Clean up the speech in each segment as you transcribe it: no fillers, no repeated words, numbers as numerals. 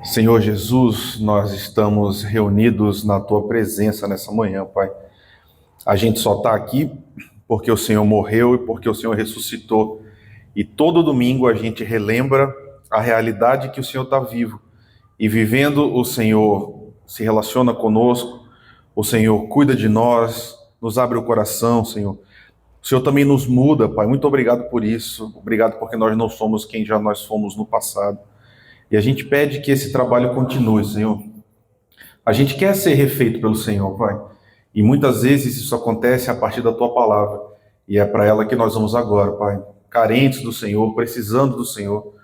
Senhor Jesus, nós estamos reunidos na Tua presença nessa manhã, Pai. A gente só está aqui porque o Senhor morreu e porque o Senhor ressuscitou. E todo domingo a gente relembra a realidade que o Senhor está vivo. E vivendo, o Senhor se relaciona conosco, o Senhor cuida de nós, nos abre o coração, Senhor. O Senhor também nos muda, Pai. Muito obrigado por isso. Obrigado porque nós não somos quem já nós fomos no passado. E a gente pede que esse trabalho continue, Senhor. A gente quer ser refeito pelo Senhor, Pai. E muitas vezes isso acontece a partir da Tua palavra. E é para ela que nós vamos agora, Pai. Carentes do Senhor, precisando do Senhor.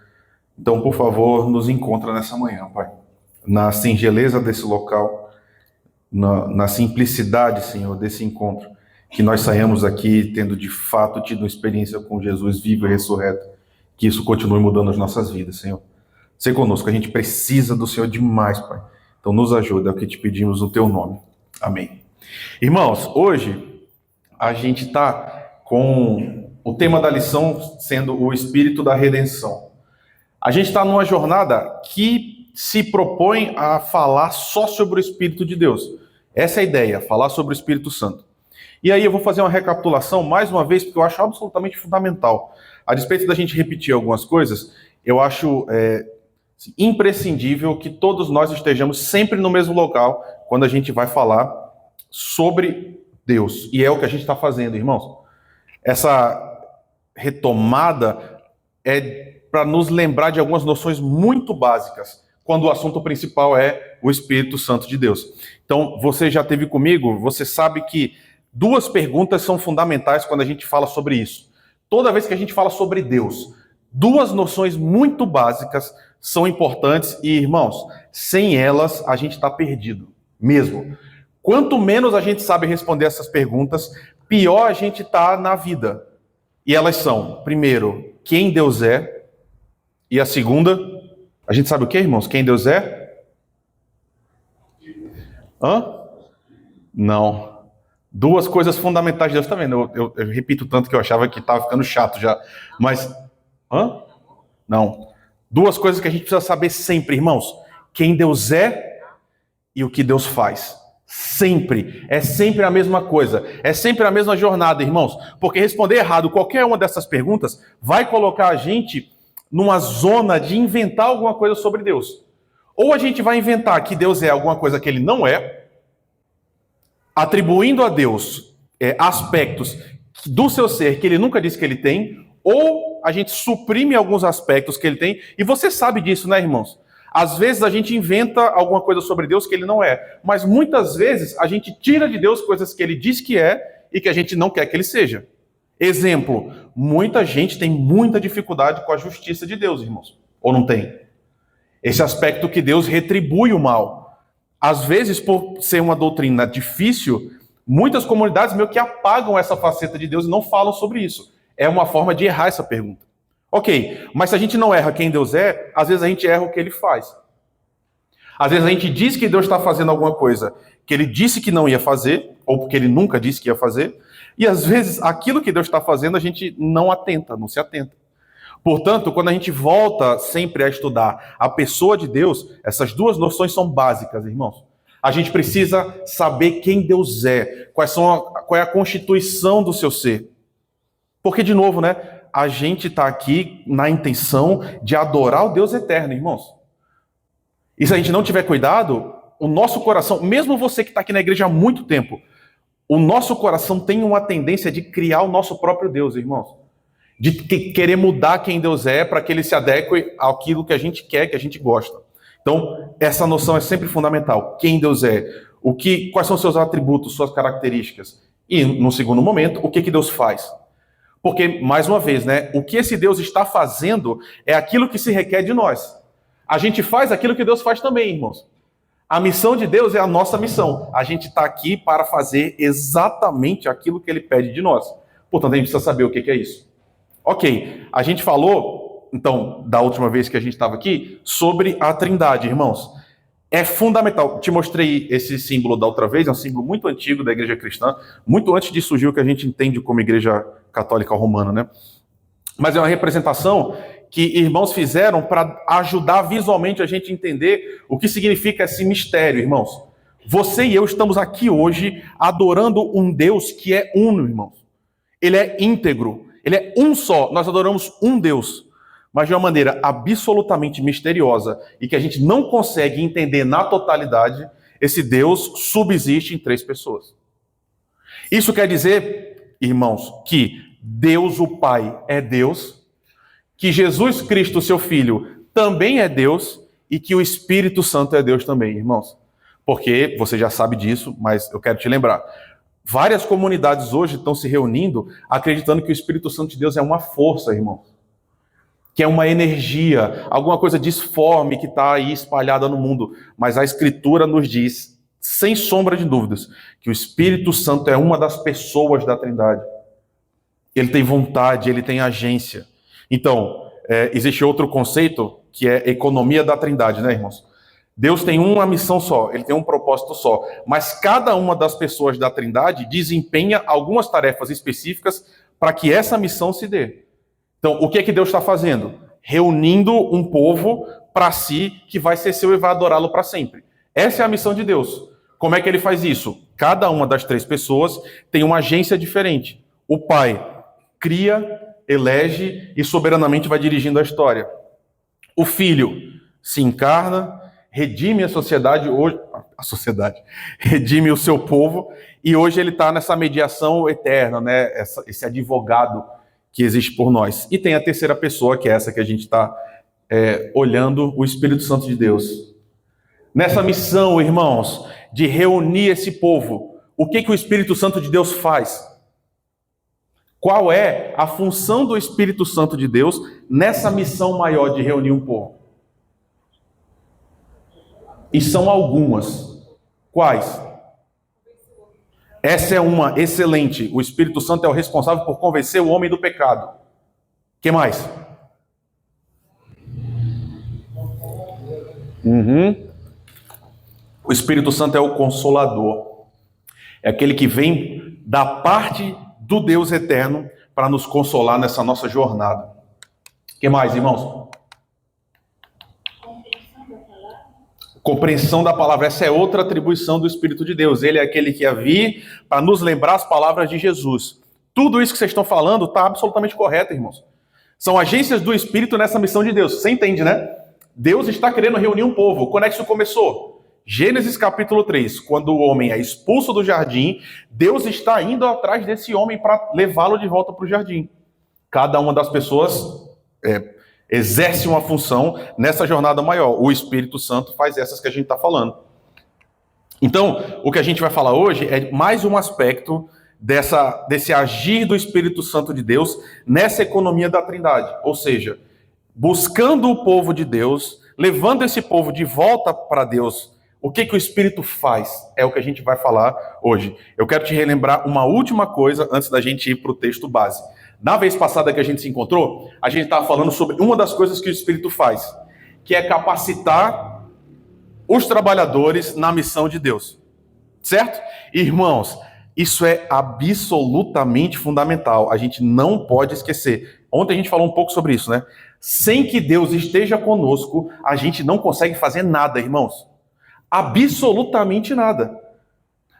Então, por favor, nos encontra nessa manhã, Pai. Na singeleza desse local, na simplicidade, Senhor, desse encontro. Que nós saímos aqui tendo de fato tido uma experiência com Jesus vivo e ressurreto. Que isso continue mudando as nossas vidas, Senhor. Ser conosco, a gente precisa do Senhor demais, Pai. Então nos ajuda, é o que te pedimos no Teu nome. Amém. Irmãos, hoje a gente está com o tema da lição sendo o Espírito da Redenção. A gente está numa jornada que se propõe a falar só sobre o Espírito de Deus. Essa é a ideia, falar sobre o Espírito Santo. E aí eu vou fazer uma recapitulação mais uma vez, porque eu acho absolutamente fundamental. A despeito da gente repetir algumas coisas, eu acho imprescindível que todos nós estejamos sempre no mesmo local quando a gente vai falar sobre Deus. E é o que a gente está fazendo, irmãos. Essa retomada é para nos lembrar de algumas noções muito básicas, quando o assunto principal é o Espírito Santo de Deus. Então, você já esteve comigo, você sabe que duas perguntas são fundamentais quando a gente fala sobre isso. Toda vez que a gente fala sobre Deus, duas noções muito básicas são importantes e, irmãos, sem elas a gente está perdido, mesmo. Quanto menos a gente sabe responder essas perguntas, pior a gente está na vida. E elas são, primeiro, quem Deus é, e a segunda, a gente sabe o que, irmãos? Quem Deus é? Não. Duas coisas fundamentais de Deus, tá vendo? Eu repito tanto que eu achava que estava ficando chato já, mas... Não. Duas coisas que a gente precisa saber sempre, irmãos. Quem Deus é e o que Deus faz. Sempre. É sempre a mesma coisa. É sempre a mesma jornada, irmãos. Porque responder errado qualquer uma dessas perguntas vai colocar a gente numa zona de inventar alguma coisa sobre Deus. Ou a gente vai inventar que Deus é alguma coisa que Ele não é, atribuindo a Deus aspectos do seu ser que Ele nunca disse que Ele tem, ou a gente suprime alguns aspectos que Ele tem, e você sabe disso, né, irmãos? Às vezes a gente inventa alguma coisa sobre Deus que Ele não é, mas muitas vezes a gente tira de Deus coisas que Ele diz que é e que a gente não quer que Ele seja. Exemplo, muita gente tem muita dificuldade com a justiça de Deus, irmãos. Ou não tem? Esse aspecto que Deus retribui o mal. Às vezes, por ser uma doutrina difícil, muitas comunidades meio que apagam essa faceta de Deus e não falam sobre isso. É uma forma de errar essa pergunta. Ok, mas se a gente não erra quem Deus é, às vezes a gente erra o que Ele faz. Às vezes a gente diz que Deus está fazendo alguma coisa que Ele disse que não ia fazer, ou porque Ele nunca disse que ia fazer, e às vezes aquilo que Deus está fazendo a gente não atenta, não se atenta. Portanto, quando a gente volta sempre a estudar a pessoa de Deus, essas duas noções são básicas, irmãos. A gente precisa saber quem Deus é, qual é a constituição do seu ser. Porque, de novo, né, a gente está aqui na intenção de adorar o Deus eterno, irmãos. E se a gente não tiver cuidado, o nosso coração, mesmo você que está aqui na igreja há muito tempo, o nosso coração tem uma tendência de criar o nosso próprio Deus, irmãos. De querer mudar quem Deus é para que Ele se adeque àquilo que a gente quer, que a gente gosta. Então, essa noção é sempre fundamental. Quem Deus é, quais são seus atributos, suas características. E, no segundo momento, o que Deus faz. Porque, mais uma vez, né, o que esse Deus está fazendo é aquilo que se requer de nós. A gente faz aquilo que Deus faz também, irmãos. A missão de Deus é a nossa missão. A gente está aqui para fazer exatamente aquilo que Ele pede de nós. Portanto, a gente precisa saber o que é isso. Ok, a gente falou, então, da última vez que a gente estava aqui, sobre a Trindade, irmãos. É fundamental. Te mostrei esse símbolo da outra vez, é um símbolo muito antigo da igreja cristã, muito antes de surgir o que a gente entende como igreja católica romana, né? Mas é uma representação que irmãos fizeram para ajudar visualmente a gente a entender o que significa esse mistério, irmãos. Você e eu estamos aqui hoje adorando um Deus que é uno, irmãos. Ele é íntegro, ele é um só. Nós adoramos um Deus, mas de uma maneira absolutamente misteriosa e que a gente não consegue entender na totalidade. Esse Deus subsiste em 3 pessoas. Isso quer dizer, irmãos, que Deus, o Pai, é Deus, que Jesus Cristo, seu Filho, também é Deus e que o Espírito Santo é Deus também, irmãos. Porque você já sabe disso, mas eu quero te lembrar. Várias comunidades hoje estão se reunindo acreditando que o Espírito Santo de Deus é uma força, irmãos. Que é uma energia, alguma coisa disforme que está aí espalhada no mundo. Mas a Escritura nos diz, sem sombra de dúvidas, que o Espírito Santo é uma das pessoas da Trindade. Ele tem vontade, ele tem agência. Então, existe outro conceito que é economia da Trindade, né, irmãos? Deus tem uma missão só, ele tem um propósito só. Mas cada uma das pessoas da Trindade desempenha algumas tarefas específicas para que essa missão se dê. Então, o que é que Deus está fazendo? Reunindo um povo para si que vai ser seu e vai adorá-lo para sempre. Essa é a missão de Deus. Como é que ele faz isso? Cada uma das 3 pessoas tem uma agência diferente. O Pai cria, elege e soberanamente vai dirigindo a história. O Filho se encarna, redime a sociedade, redime o seu povo, e hoje ele está nessa mediação eterna, né? Esse advogado que existe por nós. E tem a terceira pessoa, que é essa que a gente está olhando, o Espírito Santo de Deus. Nessa missão, irmãos, de reunir esse povo, o que o Espírito Santo de Deus faz? Qual é a função do Espírito Santo de Deus nessa missão maior de reunir um povo? E são algumas. Quais? Essa é uma excelente. O Espírito Santo é o responsável por convencer o homem do pecado. O que mais? O Espírito Santo é o Consolador. É aquele que vem da parte do Deus eterno para nos consolar nessa nossa jornada. O que mais, irmãos? Compreensão da palavra, essa é outra atribuição do Espírito de Deus. Ele é aquele que ia vir para nos lembrar as palavras de Jesus. Tudo isso que vocês estão falando está absolutamente correto, irmãos. São agências do Espírito nessa missão de Deus. Você entende, né? Deus está querendo reunir um povo. Quando é que isso começou? Gênesis capítulo 3. Quando o homem é expulso do jardim, Deus está indo atrás desse homem para levá-lo de volta para o jardim. Cada uma das pessoas exerce uma função nessa jornada maior. O Espírito Santo faz essas que a gente está falando. Então, o que a gente vai falar hoje é mais um aspecto desse agir do Espírito Santo de Deus nessa economia da Trindade. Ou seja, buscando o povo de Deus, levando esse povo de volta para Deus. O que o Espírito faz? É o que a gente vai falar hoje. Eu quero te relembrar uma última coisa antes da gente ir para o texto base. Na vez passada que a gente se encontrou, a gente estava falando sobre uma das coisas que o Espírito faz, que é capacitar os trabalhadores na missão de Deus. Certo? Irmãos, isso é absolutamente fundamental. A gente não pode esquecer. Ontem a gente falou um pouco sobre isso, né? Sem que Deus esteja conosco, a gente não consegue fazer nada, irmãos. Absolutamente nada.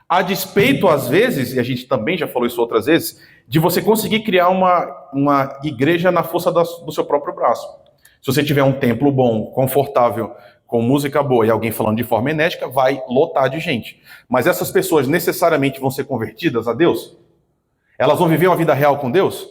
A despeito, às vezes, e a gente também já falou isso outras vezes, de você conseguir criar uma igreja na força do seu próprio braço. Se você tiver um templo bom, confortável, com música boa e alguém falando de forma enérgica, vai lotar de gente. Mas essas pessoas necessariamente vão ser convertidas a Deus? Elas vão viver uma vida real com Deus?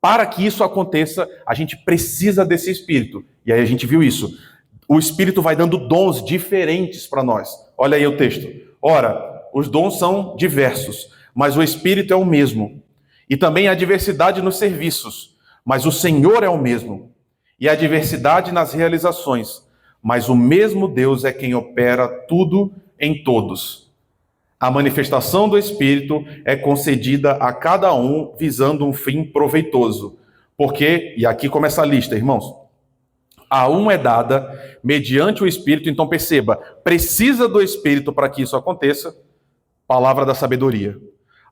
Para que isso aconteça, a gente precisa desse Espírito. E aí a gente viu isso. O Espírito vai dando dons diferentes para nós. Olha aí o texto. Ora, os dons são diversos, mas o Espírito é o mesmo. E também há diversidade nos serviços, mas o Senhor é o mesmo. E há diversidade nas realizações, mas o mesmo Deus é quem opera tudo em todos. A manifestação do Espírito é concedida a cada um visando um fim proveitoso. Porque, e aqui começa a lista, irmãos, a um é dada mediante o Espírito, então perceba, precisa do Espírito para que isso aconteça, palavra da sabedoria.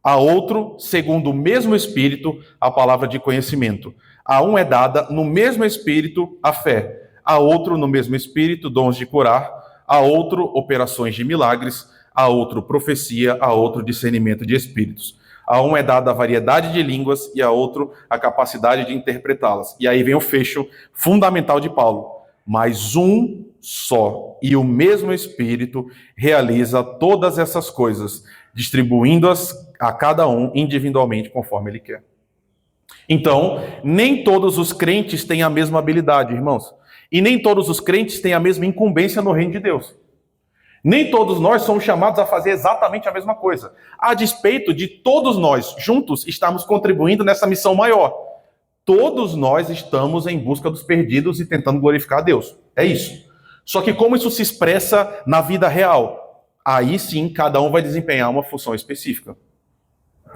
A outro, segundo o mesmo Espírito, a palavra de conhecimento. A um é dada no mesmo Espírito a fé. A outro, no mesmo Espírito, dons de curar. A outro, operações de milagres. A outro, profecia. A outro, discernimento de espíritos. A um é dada a variedade de línguas e a outro, a capacidade de interpretá-las. E aí vem o fecho fundamental de Paulo. Mas um só e o mesmo Espírito realiza todas essas coisas, distribuindo-as a cada um individualmente conforme ele quer. Então, nem todos os crentes têm a mesma habilidade, irmãos. E nem todos os crentes têm a mesma incumbência no reino de Deus. Nem todos nós somos chamados a fazer exatamente a mesma coisa, a despeito de todos nós juntos estarmos contribuindo nessa missão maior. Todos nós estamos em busca dos perdidos e tentando glorificar a Deus. É isso. Só que como isso se expressa na vida real? Aí sim, cada um vai desempenhar uma função específica.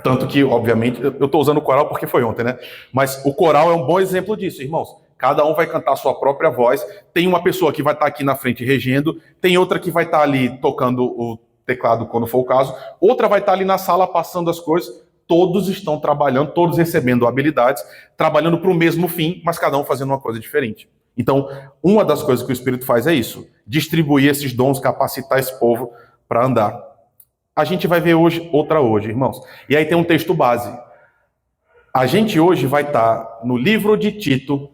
Tanto que, obviamente, eu estou usando o coral porque foi ontem, né? Mas o coral é um bom exemplo disso, irmãos. Cada um vai cantar a sua própria voz. Tem uma pessoa que vai estar aqui na frente regendo, tem outra que vai estar ali tocando o teclado quando for o caso, outra vai estar ali na sala passando as coisas. Todos estão trabalhando, todos recebendo habilidades, trabalhando para o mesmo fim, mas cada um fazendo uma coisa diferente. Então, uma das coisas que o Espírito faz é isso, distribuir esses dons, capacitar esse povo para andar. A gente vai ver outra hoje, irmãos. E aí tem um texto base. A gente hoje vai estar no livro de Tito,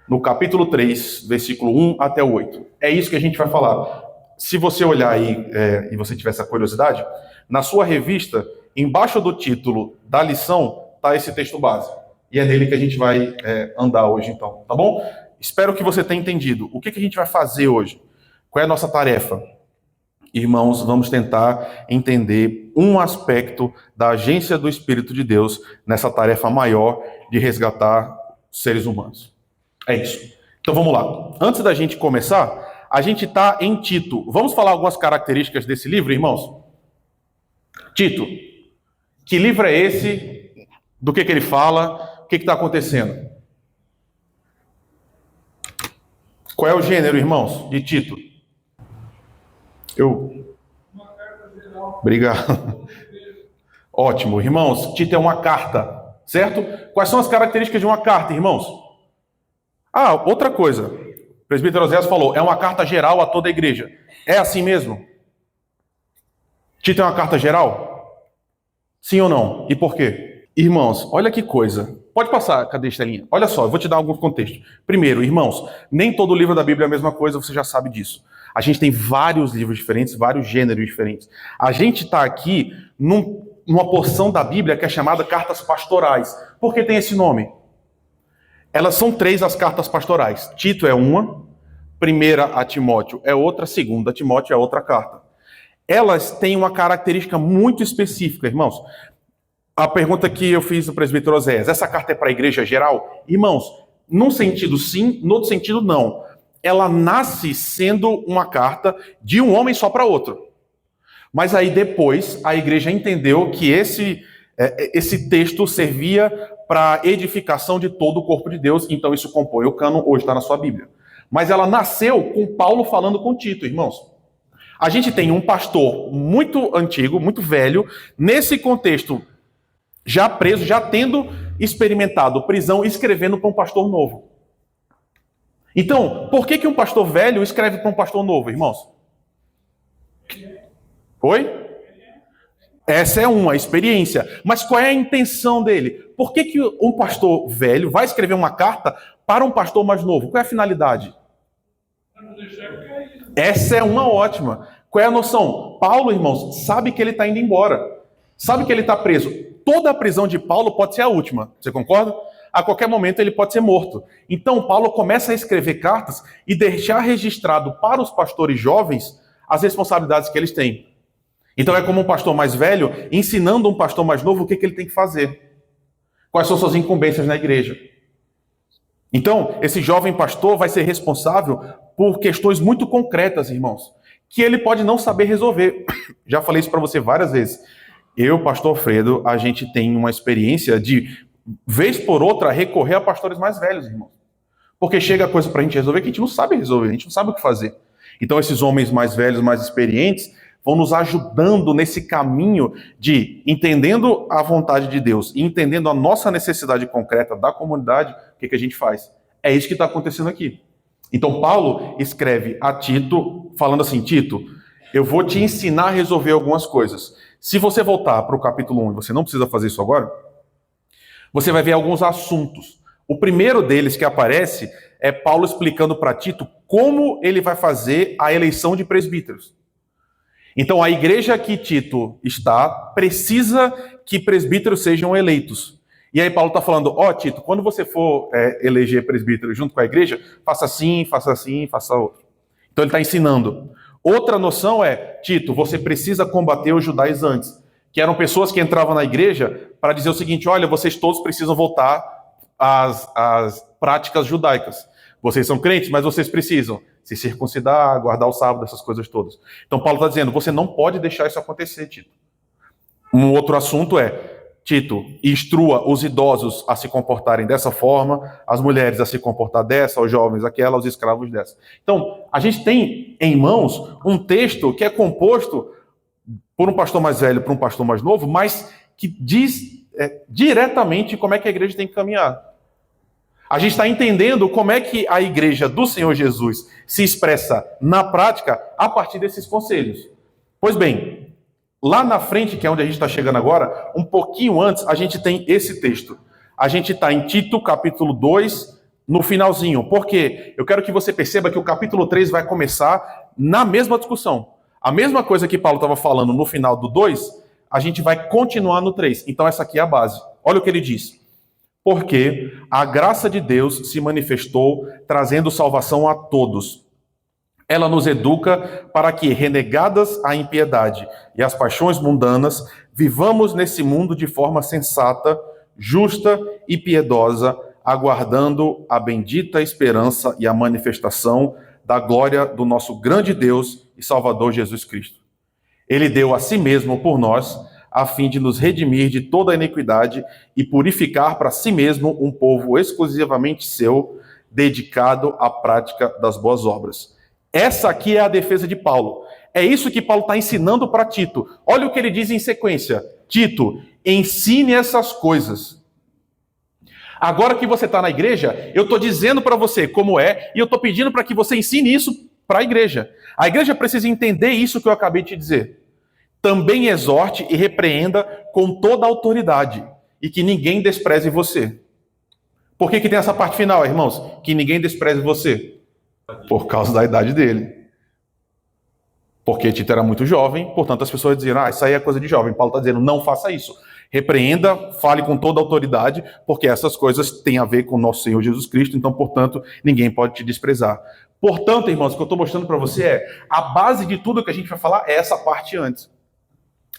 no capítulo 3, versículo 1 até o 8. É isso que a gente vai falar. Se você olhar aí e você tiver essa curiosidade, na sua revista, embaixo do título da lição, está esse texto base. E é nele que a gente vai andar hoje, então. Tá bom? Espero que você tenha entendido. O que a gente vai fazer hoje? Qual é a nossa tarefa? Irmãos, vamos tentar entender um aspecto da agência do Espírito de Deus nessa tarefa maior de resgatar seres humanos. É isso. Então vamos lá. Antes da gente começar, a gente está em Tito. Vamos falar algumas características desse livro, irmãos? Tito. Que livro é esse? Do que ele fala? O que está acontecendo? Qual é o gênero, irmãos, de Tito? Obrigado. Ótimo. Irmãos, Tito é uma carta, certo? Quais são as características de uma carta, irmãos? Outra coisa. O presbítero Oséias falou, é uma carta geral a toda a igreja. É assim mesmo? Tito é uma carta geral? Sim ou não? E por quê? Irmãos, olha que coisa. Pode passar, cadê a Estelinha? Olha só, eu vou te dar alguns contextos. Primeiro, irmãos, nem todo livro da Bíblia é a mesma coisa, você já sabe disso. A gente tem vários livros diferentes, vários gêneros diferentes. A gente está aqui numa porção da Bíblia que é chamada Cartas Pastorais. Por que tem esse nome? Elas são 3 as cartas pastorais. Tito é uma, primeira a Timóteo é outra, segunda a Timóteo é outra carta. Elas têm uma característica muito específica, irmãos. A pergunta que eu fiz do presbítero Oséias, essa carta é para a igreja geral? Irmãos, num sentido sim, no outro sentido não. Ela nasce sendo uma carta de um homem só para outro. Mas aí depois a igreja entendeu que esse texto servia para edificação de todo o corpo de Deus, então isso compõe o cânon, hoje está na sua Bíblia. Mas ela nasceu com Paulo falando com Tito, irmãos. A gente tem um pastor muito antigo, muito velho, nesse contexto, já preso, já tendo experimentado prisão, escrevendo para um pastor novo. Então, por que um pastor velho escreve para um pastor novo, irmãos? Oi? Essa é uma experiência. Mas qual é a intenção dele? Por que um pastor velho vai escrever uma carta para um pastor mais novo? Qual é a finalidade? Essa é uma ótima. Qual é a noção? Paulo, irmãos, sabe que ele está indo embora. Sabe que ele está preso. Toda a prisão de Paulo pode ser a última. Você concorda? A qualquer momento ele pode ser morto. Então Paulo começa a escrever cartas e deixar registrado para os pastores jovens as responsabilidades que eles têm. Então é como um pastor mais velho ensinando um pastor mais novo o que ele tem que fazer. Quais são suas incumbências na igreja. Então, esse jovem pastor vai ser responsável por questões muito concretas, irmãos, que ele pode não saber resolver. Já falei isso para você várias vezes. Eu, pastor Fredo, a gente tem uma experiência de, vez por outra, recorrer a pastores mais velhos, irmãos. Porque chega coisa para a gente resolver que a gente não sabe resolver, a gente não sabe o que fazer. Então, esses homens mais velhos, mais experientes, vão nos ajudando nesse caminho de, entendendo a vontade de Deus e entendendo a nossa necessidade concreta da comunidade, o que a gente faz? É isso que está acontecendo aqui. Então Paulo escreve a Tito, falando assim, Tito, eu vou te ensinar a resolver algumas coisas. Se você voltar para o capítulo 1, e você não precisa fazer isso agora, você vai ver alguns assuntos. O primeiro deles que aparece é Paulo explicando para Tito como ele vai fazer a eleição de presbíteros. Então a igreja que Tito está precisa que presbíteros sejam eleitos. E aí Paulo está falando, Tito, quando você for eleger presbítero junto com a igreja, faça assim, faça outro. Então ele está ensinando. Outra noção é, Tito, você precisa combater os judaizantes, que eram pessoas que entravam na igreja para dizer o seguinte, olha, vocês todos precisam voltar às práticas judaicas. Vocês são crentes, mas vocês precisam se circuncidar, guardar o sábado, essas coisas todas. Então Paulo está dizendo, você não pode deixar isso acontecer, Tito. Um outro assunto é, Tito, instrua os idosos a se comportarem dessa forma, as mulheres a se comportar dessa, os jovens aquela, os escravos dessa. Então, a gente tem em mãos um texto que é composto por um pastor mais velho para um pastor mais novo, mas que diz diretamente como é que a igreja tem que caminhar. A gente está entendendo como é que a igreja do Senhor Jesus se expressa na prática a partir desses conselhos. Pois bem, lá na frente, que é onde a gente está chegando agora, um pouquinho antes, a gente tem esse texto. A gente está em Tito, capítulo 2, no finalzinho. Por quê? Eu quero que você perceba que o capítulo 3 vai começar na mesma discussão. A mesma coisa que Paulo estava falando no final do 2, a gente vai continuar no 3. Então essa aqui é a base. Olha o que ele diz. Porque a graça de Deus se manifestou, trazendo salvação a todos. Ela nos educa para que, renegadas a impiedade e as paixões mundanas, vivamos nesse mundo de forma sensata, justa e piedosa, aguardando a bendita esperança e a manifestação da glória do nosso grande Deus e Salvador Jesus Cristo. Ele deu a si mesmo por nós, a fim de nos redimir de toda a iniquidade e purificar para si mesmo um povo exclusivamente seu, dedicado à prática das boas obras. Essa aqui é a defesa de Paulo. É isso que Paulo está ensinando para Tito. Olha o que ele diz em sequência. Tito, ensine essas coisas. Agora que você está na igreja, eu estou dizendo para você como é, e eu estou pedindo para que você ensine isso para a igreja. A igreja precisa entender isso que eu acabei de te dizer. Também exorte e repreenda com toda a autoridade, e que ninguém despreze você. Por que tem essa parte final, irmãos? Que ninguém despreze você. Por causa da idade dele. Porque Tito era muito jovem, portanto as pessoas diziam, isso aí é coisa de jovem. Paulo está dizendo, não faça isso. Repreenda, fale com toda a autoridade, porque essas coisas têm a ver com o nosso Senhor Jesus Cristo, então, portanto, ninguém pode te desprezar. Portanto, irmãos, o que eu estou mostrando para você é, a base de tudo que a gente vai falar é essa parte antes.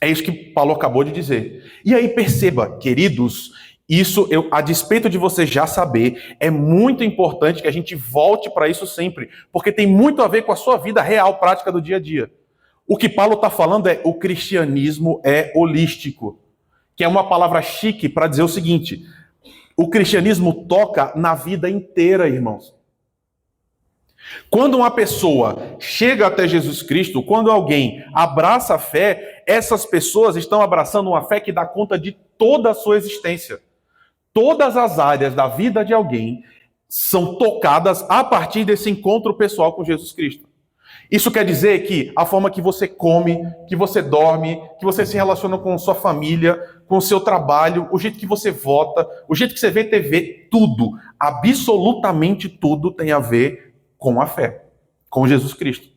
É isso que Paulo acabou de dizer. E aí perceba, queridos, isso, a despeito de você já saber, é muito importante que a gente volte para isso sempre, porque tem muito a ver com a sua vida real, prática do dia a dia. O que Paulo está falando é, o cristianismo é holístico, que é uma palavra chique para dizer o seguinte, o cristianismo toca na vida inteira, irmãos. Quando uma pessoa chega até Jesus Cristo, quando alguém abraça a fé, essas pessoas estão abraçando uma fé que dá conta de toda a sua existência. Todas as áreas da vida de alguém são tocadas a partir desse encontro pessoal com Jesus Cristo. Isso quer dizer que a forma que você come, que você dorme, que você se relaciona com sua família, com o seu trabalho, o jeito que você vota, o jeito que você vê TV, tudo, absolutamente tudo tem a ver com a fé, com Jesus Cristo.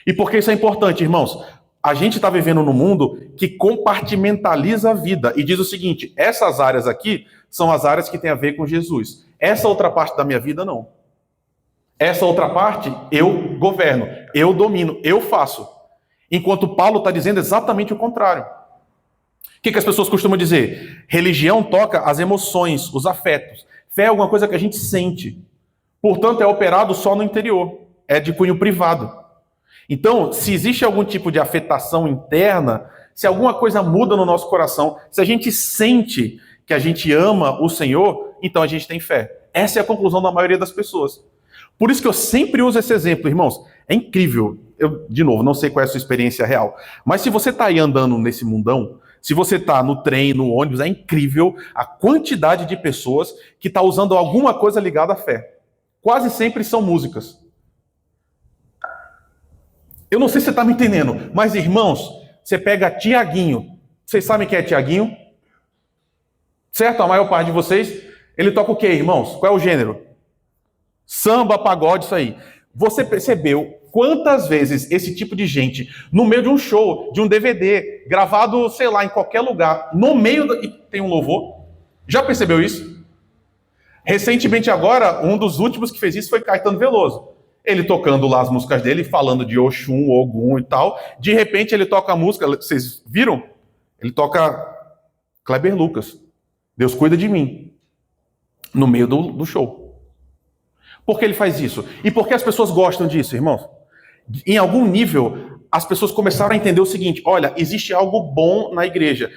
E por que isso é importante, irmãos? A gente está vivendo num mundo que compartimentaliza a vida e diz o seguinte, essas áreas aqui são as áreas que têm a ver com Jesus. Essa outra parte da minha vida, não. Essa outra parte, eu governo, eu domino, eu faço. Enquanto Paulo está dizendo exatamente o contrário. O que as pessoas costumam dizer? Religião toca as emoções, os afetos. Fé é alguma coisa que a gente sente. Portanto, é operado só no interior. É de cunho privado. Então, se existe algum tipo de afetação interna, se alguma coisa muda no nosso coração, se a gente sente que a gente ama o Senhor, então a gente tem fé. Essa é a conclusão da maioria das pessoas. Por isso que eu sempre uso esse exemplo, irmãos. É incrível. eu, de novo, não sei qual é a sua experiência real, mas se você está aí andando nesse mundão, se você está no trem, no ônibus, é incrível a quantidade de pessoas que está usando alguma coisa ligada à fé. Quase sempre são músicas. Eu não sei se você está me entendendo, mas irmãos, você pega Tiaguinho. Vocês sabem quem é Tiaguinho? Certo? A maior parte de vocês. Ele toca o quê, irmãos? Qual é o gênero? Samba, pagode, isso aí. Você percebeu quantas vezes esse tipo de gente, no meio de um show, de um DVD, gravado, sei lá, em qualquer lugar, no meio e tem um louvor? Já percebeu isso? Recentemente agora, um dos últimos que fez isso foi Caetano Veloso. Ele tocando lá as músicas dele, falando de Oxum, Ogum e tal. De repente ele toca a música, vocês viram? Ele toca Kleber Lucas. Deus cuida de mim. No meio do show. Por que ele faz isso? E por que as pessoas gostam disso, irmãos? Em algum nível, as pessoas começaram a entender o seguinte: olha, existe algo bom na igreja.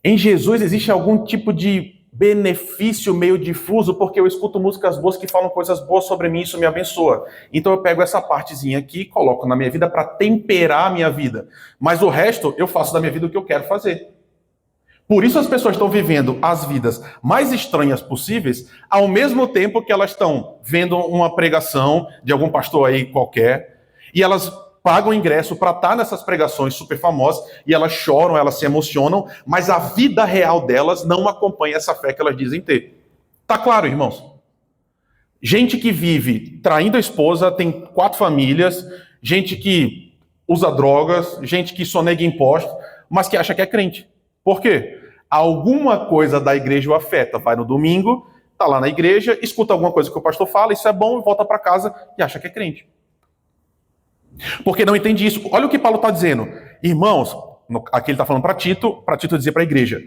Em Jesus existe algum tipo de benefício meio difuso, porque eu escuto músicas boas que falam coisas boas sobre mim, isso me abençoa. Então eu pego essa partezinha aqui e coloco na minha vida para temperar a minha vida. Mas o resto, eu faço da minha vida o que eu quero fazer. Por isso as pessoas estão vivendo as vidas mais estranhas possíveis, ao mesmo tempo que elas estão vendo uma pregação de algum pastor aí qualquer, e elas pagam ingresso para estar nessas pregações super famosas, e elas choram, elas se emocionam, mas a vida real delas não acompanha essa fé que elas dizem ter. Tá claro, irmãos? Gente que vive traindo a esposa, tem 4 famílias, gente que usa drogas, gente que sonega impostos, mas que acha que é crente. Por quê? Alguma coisa da igreja o afeta. Vai no domingo, tá lá na igreja, escuta alguma coisa que o pastor fala, isso é bom, volta para casa e acha que é crente. Porque não entende isso. Olha o que Paulo está dizendo. Irmãos, aqui ele está falando para Tito dizer para a igreja.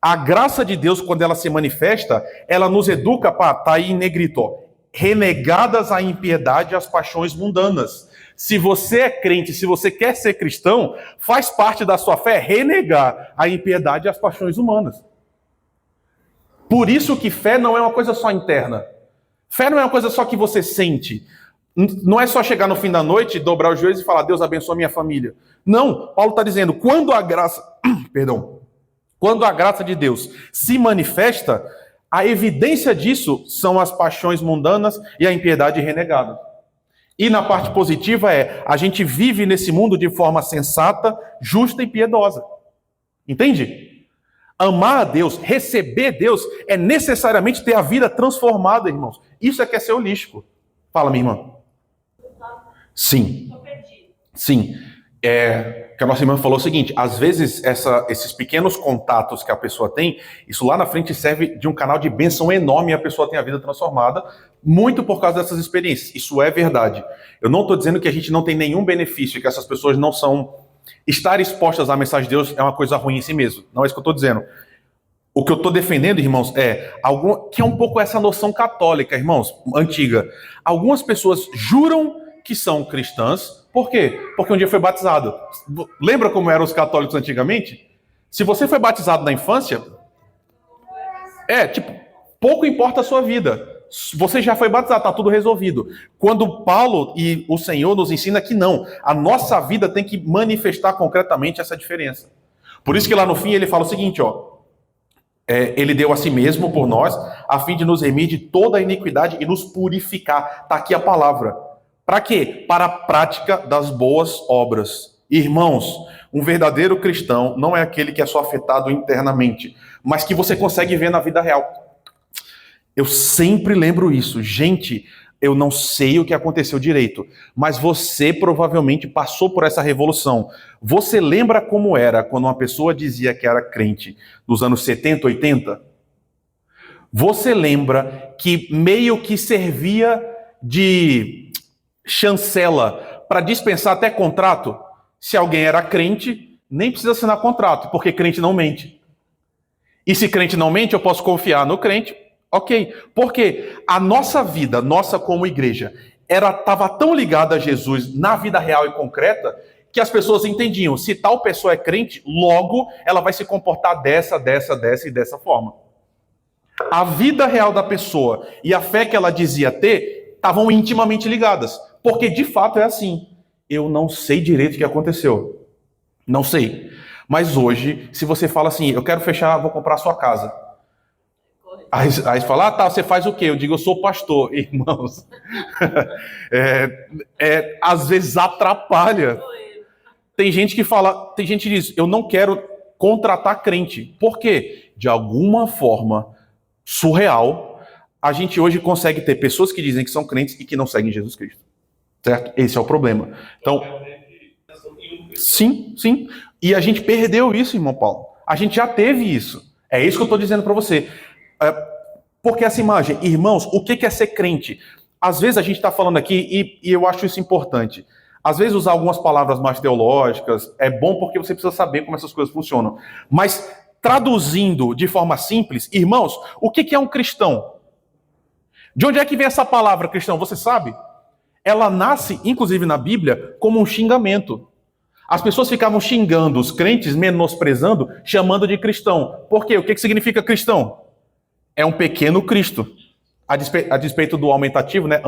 A graça de Deus, quando ela se manifesta, ela nos educa para, tá aí em negrito, ó, renegadas à impiedade e às paixões mundanas. Se você é crente, se você quer ser cristão, faz parte da sua fé renegar a impiedade e as paixões humanas. Por isso que fé não é uma coisa só interna. Fé não é uma coisa só que você sente. Não é só chegar no fim da noite, dobrar os joelhos e falar, Deus abençoa minha família. Não, Paulo está dizendo, quando a graça de Deus se manifesta, a evidência disso são as paixões mundanas e a impiedade renegada. E na parte positiva a gente vive nesse mundo de forma sensata, justa e piedosa. Entende? Amar a Deus, receber Deus, é necessariamente ter a vida transformada, irmãos. Isso é que é ser holístico. Fala, minha irmã. Sim. Sim. Que a nossa irmã falou o seguinte, às vezes esses pequenos contatos que a pessoa tem, isso lá na frente serve de um canal de bênção enorme e a pessoa tem a vida transformada, muito por causa dessas experiências. Isso é verdade. Eu não estou dizendo que a gente não tem nenhum benefício, que essas pessoas não são... Estar expostas à mensagem de Deus é uma coisa ruim em si mesmo. Não é isso que eu estou dizendo. O que eu estou defendendo, irmãos, que é um pouco essa noção católica, irmãos, antiga. Algumas pessoas juram que são cristãs. Por quê? Porque um dia foi batizado. Lembra como eram os católicos antigamente? Se você foi batizado na infância, pouco importa a sua vida. Você já foi batizado, está tudo resolvido. Quando Paulo e o Senhor nos ensina que não, a nossa vida tem que manifestar concretamente essa diferença. Por isso que lá no fim ele fala o seguinte, ele deu a si mesmo por nós, a fim de nos remir de toda a iniquidade e nos purificar. Está aqui a palavra. Para quê? Para a prática das boas obras. Irmãos, um verdadeiro cristão não é aquele que é só afetado internamente, mas que você consegue ver na vida real. Eu sempre lembro isso. Gente, eu não sei o que aconteceu direito, mas você provavelmente passou por essa revolução. Você lembra como era quando uma pessoa dizia que era crente nos anos 70, 80? Você lembra que meio que servia de chancela para dispensar até contrato? Se alguém era crente, nem precisa assinar contrato, porque crente não mente. E se crente não mente, eu posso confiar no crente. Ok, porque a nossa vida, nossa como igreja, estava tão ligada a Jesus na vida real e concreta, que as pessoas entendiam, se tal pessoa é crente, logo ela vai se comportar dessa e dessa forma. A vida real da pessoa e a fé que ela dizia ter estavam intimamente ligadas. Porque de fato é assim. Eu não sei direito o que aconteceu. Não sei. Mas hoje, se você fala assim, eu quero fechar, vou comprar a sua casa. Aí você fala, ah, tá, você faz o quê? Eu digo, eu sou pastor. Irmãos, às vezes atrapalha. Tem gente que fala, tem gente que diz, eu não quero contratar crente. Por quê? De alguma forma surreal, a gente hoje consegue ter pessoas que dizem que são crentes e que não seguem Jesus Cristo. Certo? Esse é o problema. Então, sim, sim. E a gente perdeu isso, irmão Paulo. A gente já teve isso. É isso que eu estou dizendo para você. Porque essa imagem, irmãos, o que é ser crente? Às vezes a gente está falando aqui, e eu acho isso importante. Às vezes usar algumas palavras mais teológicas é bom porque você precisa saber como essas coisas funcionam. Mas traduzindo de forma simples, irmãos, o que é um cristão? De onde é que vem essa palavra cristão? Você sabe? Ela nasce, inclusive na Bíblia, como um xingamento. As pessoas ficavam xingando os crentes, menosprezando, chamando de cristão. Por quê? O que significa cristão? É um pequeno Cristo. A despeito do aumentativo, né?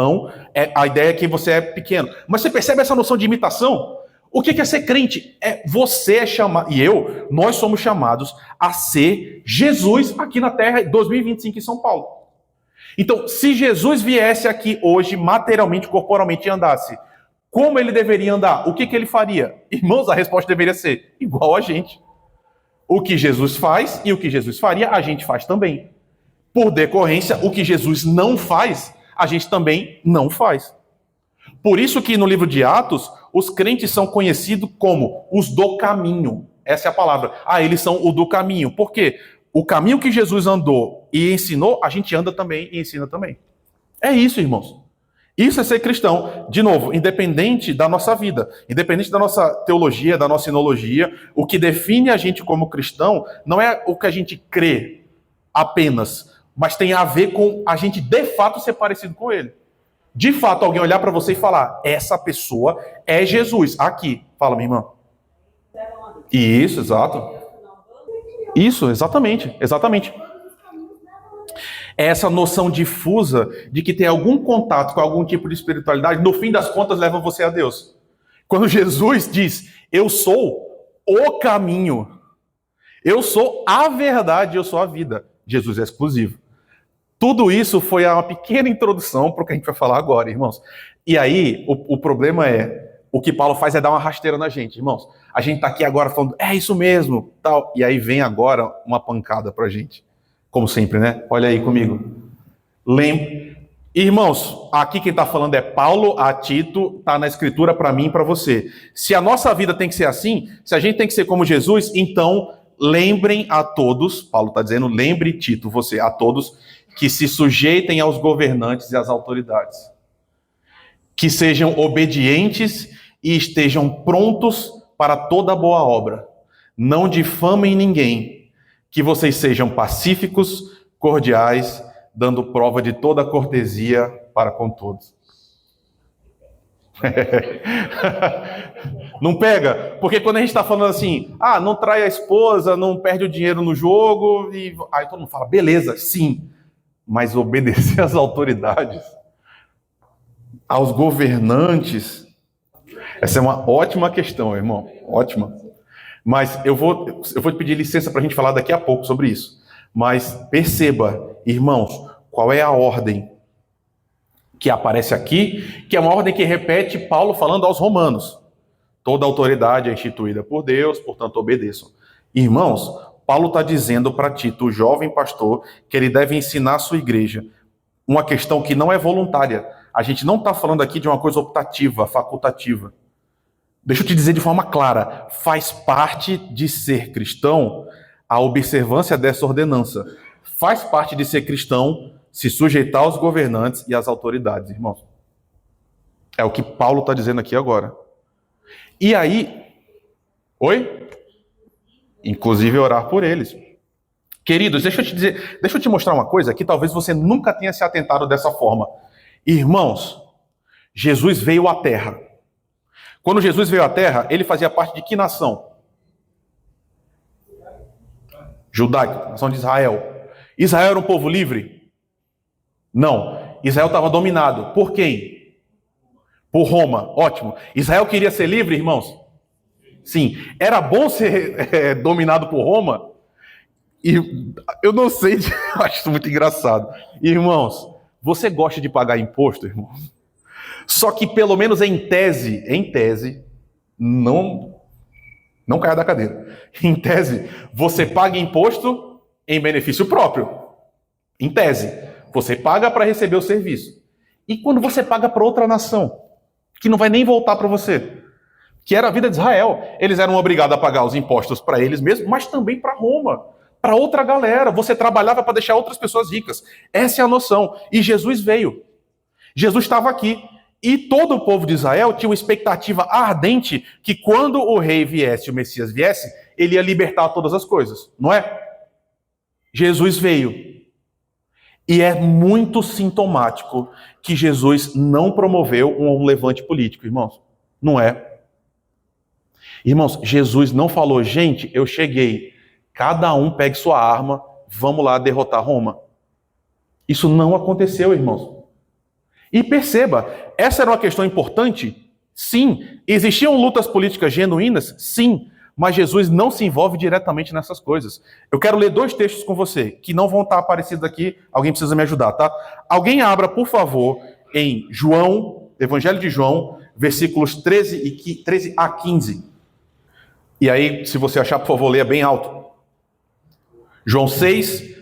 A ideia é que você é pequeno. Mas você percebe essa noção de imitação? O que é ser crente? Você é chamado, nós somos chamados a ser Jesus aqui na Terra, 2025 em São Paulo. Então, se Jesus viesse aqui hoje, materialmente, corporalmente, e andasse, como ele deveria andar? O que ele faria? Irmãos, a resposta deveria ser igual a gente. O que Jesus faz e o que Jesus faria, a gente faz também. Por decorrência, o que Jesus não faz, a gente também não faz. Por isso que no livro de Atos, os crentes são conhecidos como os do caminho. Essa é a palavra. Eles são o do caminho. Por quê? O caminho que Jesus andou e ensinou, a gente anda também e ensina também. É isso, irmãos. Isso é ser cristão. De novo, independente da nossa vida, independente da nossa teologia, da nossa sinologia, o que define a gente como cristão não é o que a gente crê apenas, mas tem a ver com a gente de fato ser parecido com ele. De fato, alguém olhar para você e falar, essa pessoa é Jesus. Aqui. Fala, minha irmã. Isso, exato. Isso, exatamente. É essa noção difusa de que tem algum contato com algum tipo de espiritualidade, no fim das contas, leva você a Deus. Quando Jesus diz, eu sou o caminho, eu sou a verdade, eu sou a vida. Jesus é exclusivo. Tudo isso foi uma pequena introdução para o que a gente vai falar agora, irmãos. E aí, o problema o que Paulo faz é dar uma rasteira na gente, irmãos. A gente está aqui agora falando, é isso mesmo, tal. E aí vem agora uma pancada para a gente. Como sempre, né? Olha aí comigo. Irmãos, aqui quem está falando é Paulo, a Tito, está na escritura para mim e para você. Se a nossa vida tem que ser assim, se a gente tem que ser como Jesus, então lembrem a todos, Paulo está dizendo, lembre Tito, você, a todos, que se sujeitem aos governantes e às autoridades. Que sejam obedientes e estejam prontos para toda boa obra. Não difamem ninguém. Que vocês sejam pacíficos, cordiais, dando prova de toda cortesia para com todos. Não pega? Porque quando a gente está falando assim, não trai a esposa, não perde o dinheiro no jogo, aí todo mundo fala, beleza, sim. Mas obedecer às autoridades, aos governantes, essa é uma ótima questão, irmão, ótima. Mas eu vou te pedir licença para a gente falar daqui a pouco sobre isso. Mas perceba, irmãos, qual é a ordem que aparece aqui, que é uma ordem que repete Paulo falando aos romanos. Toda autoridade é instituída por Deus, portanto obedeçam. Irmãos, Paulo está dizendo para Tito, o jovem pastor, que ele deve ensinar a sua igreja uma questão que não é voluntária. A gente não está falando aqui de uma coisa optativa, facultativa. Deixa eu te dizer de forma clara, faz parte de ser cristão a observância dessa ordenança. Faz parte de ser cristão se sujeitar aos governantes e às autoridades, irmãos. É o que Paulo está dizendo aqui agora. E aí... Oi? Inclusive orar por eles. Queridos, deixa eu te mostrar uma coisa que talvez você nunca tenha se atentado dessa forma. Irmãos, Jesus veio à Terra. Quando Jesus veio à Terra, ele fazia parte de que nação? Judaica, nação de Israel. Israel era um povo livre? Não. Israel estava dominado. Por quem? Por Roma, ótimo. Israel queria ser livre, irmãos? Sim. Era bom ser dominado por Roma? E eu não sei, eu acho isso muito engraçado. Irmãos, você gosta de pagar imposto, irmão? Só que pelo menos em tese, não caia da cadeira. Em tese, você paga imposto em benefício próprio. Em tese, você paga para receber o serviço. E quando você paga para outra nação, que não vai nem voltar para você, que era a vida de Israel, eles eram obrigados a pagar os impostos para eles mesmos, mas também para Roma, para outra galera. Você trabalhava para deixar outras pessoas ricas. Essa é a noção. E Jesus veio. Jesus estava aqui. E todo o povo de Israel tinha uma expectativa ardente que quando o rei viesse, o Messias viesse, ele ia libertar todas as coisas, não é? Jesus veio. E é muito sintomático que Jesus não promoveu um levante político, irmãos. Não é? Irmãos, Jesus não falou, gente, eu cheguei, cada um pegue sua arma, vamos lá derrotar Roma. Isso não aconteceu, irmãos. E perceba, essa era uma questão importante? Sim. Existiam lutas políticas genuínas? Sim. Mas Jesus não se envolve diretamente nessas coisas. Eu quero ler 2 textos com você, que não vão estar aparecidos aqui. Alguém precisa me ajudar, tá? Alguém abra, por favor, em João, Evangelho de João, versículos 13 a 15. E aí, se você achar, por favor, leia bem alto. João 6,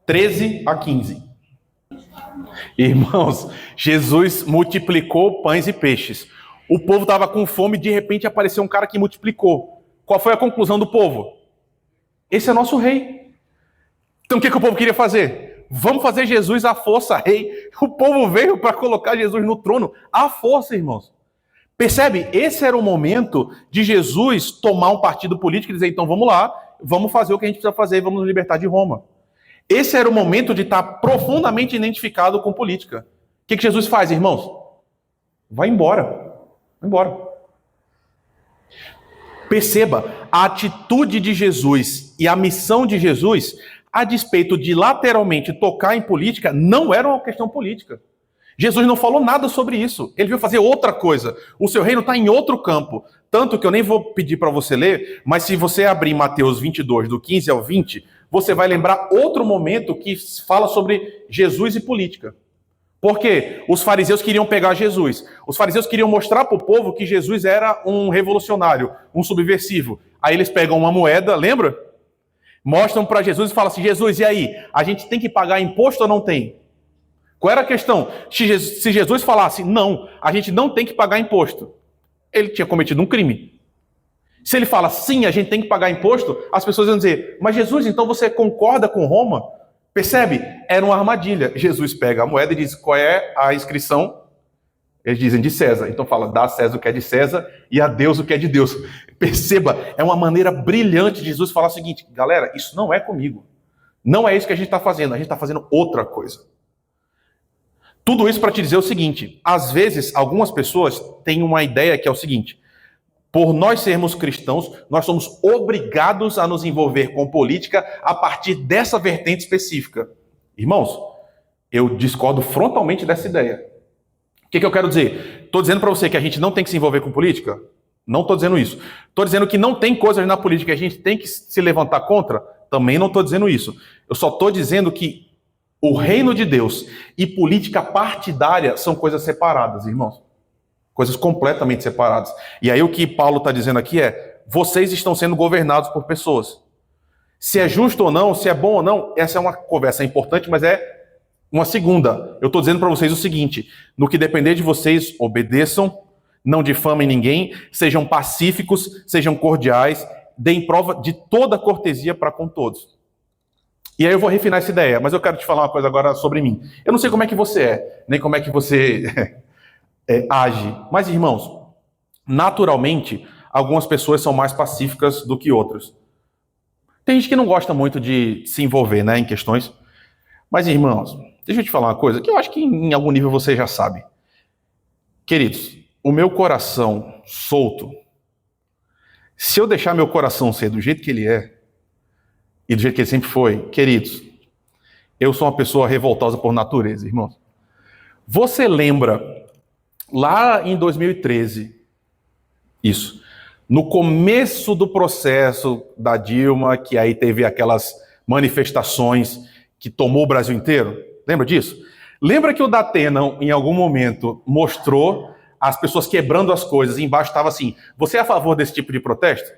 13 a 15. Irmãos, Jesus multiplicou pães e peixes. O povo estava com fome e de repente apareceu um cara que multiplicou. Qual foi a conclusão do povo? Esse é nosso rei. Então o que o povo queria fazer? Vamos fazer Jesus à força, rei. O povo veio para colocar Jesus no trono à força, irmãos. Percebe? Esse era o momento de Jesus tomar um partido político e dizer, então vamos lá, vamos fazer o que a gente precisa fazer e vamos nos libertar de Roma. Esse era o momento de estar profundamente identificado com política. O que Jesus faz, irmãos? Vai embora. Vai embora. Perceba, a atitude de Jesus e a missão de Jesus, a despeito de lateralmente tocar em política, não era uma questão política. Jesus não falou nada sobre isso. Ele veio fazer outra coisa. O seu reino está em outro campo. Tanto que eu nem vou pedir para você ler, mas se você abrir Mateus 22, do 15 ao 20, você vai lembrar outro momento que fala sobre Jesus e política. Porque os fariseus queriam pegar Jesus. Os fariseus queriam mostrar para o povo que Jesus era um revolucionário, um subversivo. Aí eles pegam uma moeda, lembra? Mostram para Jesus e falam assim, Jesus, e aí? A gente tem que pagar imposto ou não tem? Qual era a questão? Se Jesus falasse, não, a gente não tem que pagar imposto, ele tinha cometido um crime. Se ele fala, sim, a gente tem que pagar imposto, as pessoas vão dizer, mas Jesus, então você concorda com Roma? Percebe? Era uma armadilha. Jesus pega a moeda e diz, qual é a inscrição? Eles dizem de César. Então fala, dá a César o que é de César e a Deus o que é de Deus. Perceba, é uma maneira brilhante de Jesus falar o seguinte, galera, isso não é comigo. Não é isso que a gente está fazendo, a gente está fazendo outra coisa. Tudo isso para te dizer o seguinte, às vezes algumas pessoas têm uma ideia que é o seguinte, por nós sermos cristãos, nós somos obrigados a nos envolver com política a partir dessa vertente específica. Irmãos, eu discordo frontalmente dessa ideia. O que eu quero dizer? Estou dizendo para você que a gente não tem que se envolver com política? Não estou dizendo isso. Estou dizendo que não tem coisas na política que a gente tem que se levantar contra? Também não estou dizendo isso. Eu só estou dizendo que o reino de Deus e política partidária são coisas separadas, irmãos. Coisas completamente separadas. E aí o que Paulo está dizendo aqui é, vocês estão sendo governados por pessoas. Se é justo ou não, se é bom ou não, essa é uma conversa importante, mas é uma segunda. Eu estou dizendo para vocês o seguinte, no que depender de vocês, obedeçam, não difamem ninguém, sejam pacíficos, sejam cordiais, deem prova de toda cortesia para com todos. E aí eu vou refinar essa ideia, mas eu quero te falar uma coisa agora sobre mim. Eu não sei como é que você é, nem como é que você age. Mas, irmãos, naturalmente, algumas pessoas são mais pacíficas do que outras. Tem gente que não gosta muito de se envolver, né, em questões. Mas, irmãos, deixa eu te falar uma coisa, que eu acho que em algum nível você já sabe. Queridos, o meu coração solto, se eu deixar meu coração ser do jeito que ele é, e do jeito que ele sempre foi, queridos, eu sou uma pessoa revoltosa por natureza, irmãos. Você lembra Lá em 2013, isso, no começo do processo da Dilma, que aí teve aquelas manifestações que tomou o Brasil inteiro, lembra disso? Lembra que o Datena, em algum momento, mostrou as pessoas quebrando as coisas, e embaixo estava assim, você é a favor desse tipo de protesto?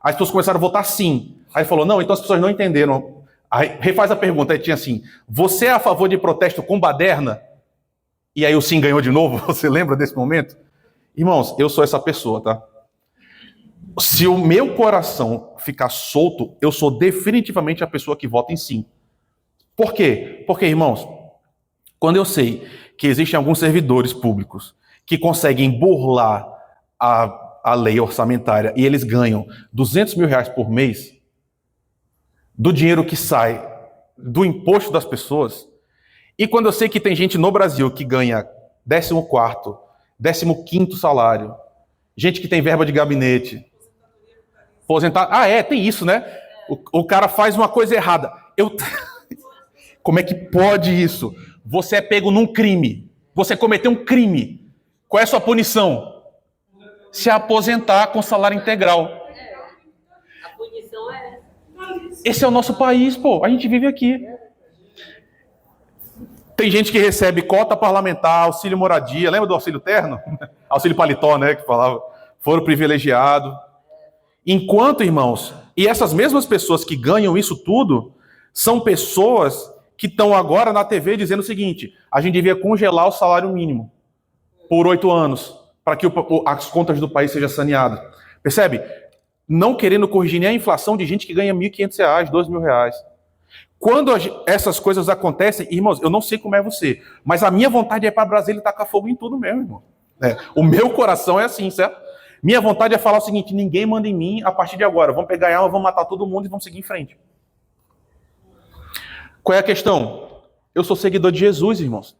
As pessoas começaram a votar sim. Aí falou, não, então as pessoas não entenderam. Aí refaz a pergunta, aí tinha assim, você é a favor de protesto com baderna? E aí o sim ganhou de novo, você lembra desse momento? Irmãos, eu sou essa pessoa, tá? Se o meu coração ficar solto, eu sou definitivamente a pessoa que vota em sim. Por quê? Porque, irmãos, quando eu sei que existem alguns servidores públicos que conseguem burlar a lei orçamentária e eles ganham R$ 200 mil por mês, do dinheiro que sai do imposto das pessoas, e quando eu sei que tem gente no Brasil que ganha 14º, 15º salário, gente que tem verba de gabinete, aposentado. Tem isso, né? O cara faz uma coisa errada. Como é que pode isso? Você é pego num crime. Você cometeu um crime. Qual é a sua punição? Se aposentar com salário integral. A punição é... Esse é o nosso país, pô. A gente vive aqui. Tem gente que recebe cota parlamentar, auxílio moradia. Lembra do auxílio terno? Auxílio paletó, né? Que falava. Foram privilegiados. Enquanto, irmãos, e essas mesmas pessoas que ganham isso tudo, são pessoas que estão agora na TV dizendo o seguinte, a gente devia congelar o salário mínimo por 8 anos, para que as contas do país sejam saneadas. Percebe? Não querendo corrigir nem a inflação de gente que ganha R$ 1.500, R$ 2.000. Quando essas coisas acontecem, irmãos, eu não sei como é você, mas a minha vontade é para Brasília tacar fogo em tudo mesmo, irmão. O meu coração é assim, certo? Minha vontade é falar o seguinte, ninguém manda em mim a partir de agora. Vamos pegar arma, vamos matar todo mundo e vamos seguir em frente. Qual é a questão? Eu sou seguidor de Jesus, irmãos.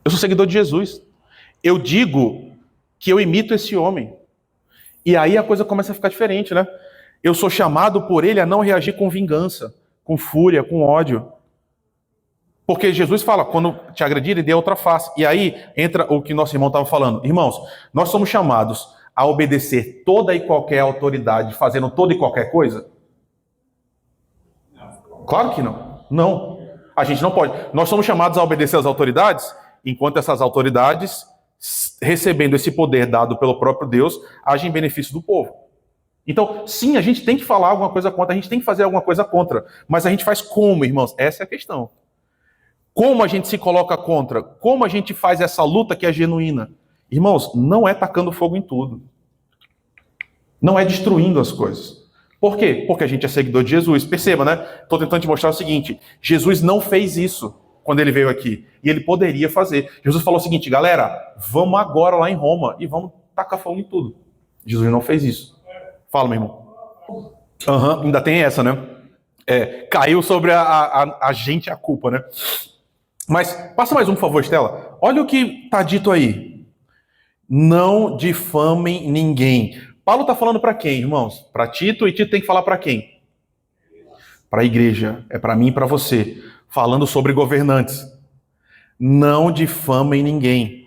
Eu sou seguidor de Jesus. Eu digo que eu imito esse homem. E aí a coisa começa a ficar diferente, né? Eu sou chamado por ele a não reagir com vingança, com fúria, com ódio. Porque Jesus fala, quando te agredirem, dê outra face. E aí entra o que nosso irmão estava falando. Irmãos, nós somos chamados a obedecer toda e qualquer autoridade, fazendo toda e qualquer coisa? Claro que não. Não. A gente não pode. Nós somos chamados a obedecer às autoridades, enquanto essas autoridades, recebendo esse poder dado pelo próprio Deus, agem em benefício do povo. Então, sim, a gente tem que falar alguma coisa contra, a gente tem que fazer alguma coisa contra. Mas a gente faz como, irmãos? Essa é a questão. Como a gente se coloca contra? Como a gente faz essa luta que é genuína? Irmãos, não é tacando fogo em tudo. Não é destruindo as coisas. Por quê? Porque a gente é seguidor de Jesus. Perceba, né? Estou tentando te mostrar o seguinte. Jesus não fez isso quando ele veio aqui. E ele poderia fazer. Jesus falou o seguinte, galera, vamos agora lá em Roma e vamos tacar fogo em tudo. Jesus não fez isso. Fala, meu irmão. Ainda tem essa, né? Caiu sobre a gente a culpa, né? Mas, passa mais um, por favor, Estela. Olha o que está dito aí. Não difamem ninguém. Paulo está falando para quem, irmãos? Para Tito, e Tito tem que falar para quem? Para a igreja. É para mim e para você. Falando sobre governantes. Não difamem ninguém.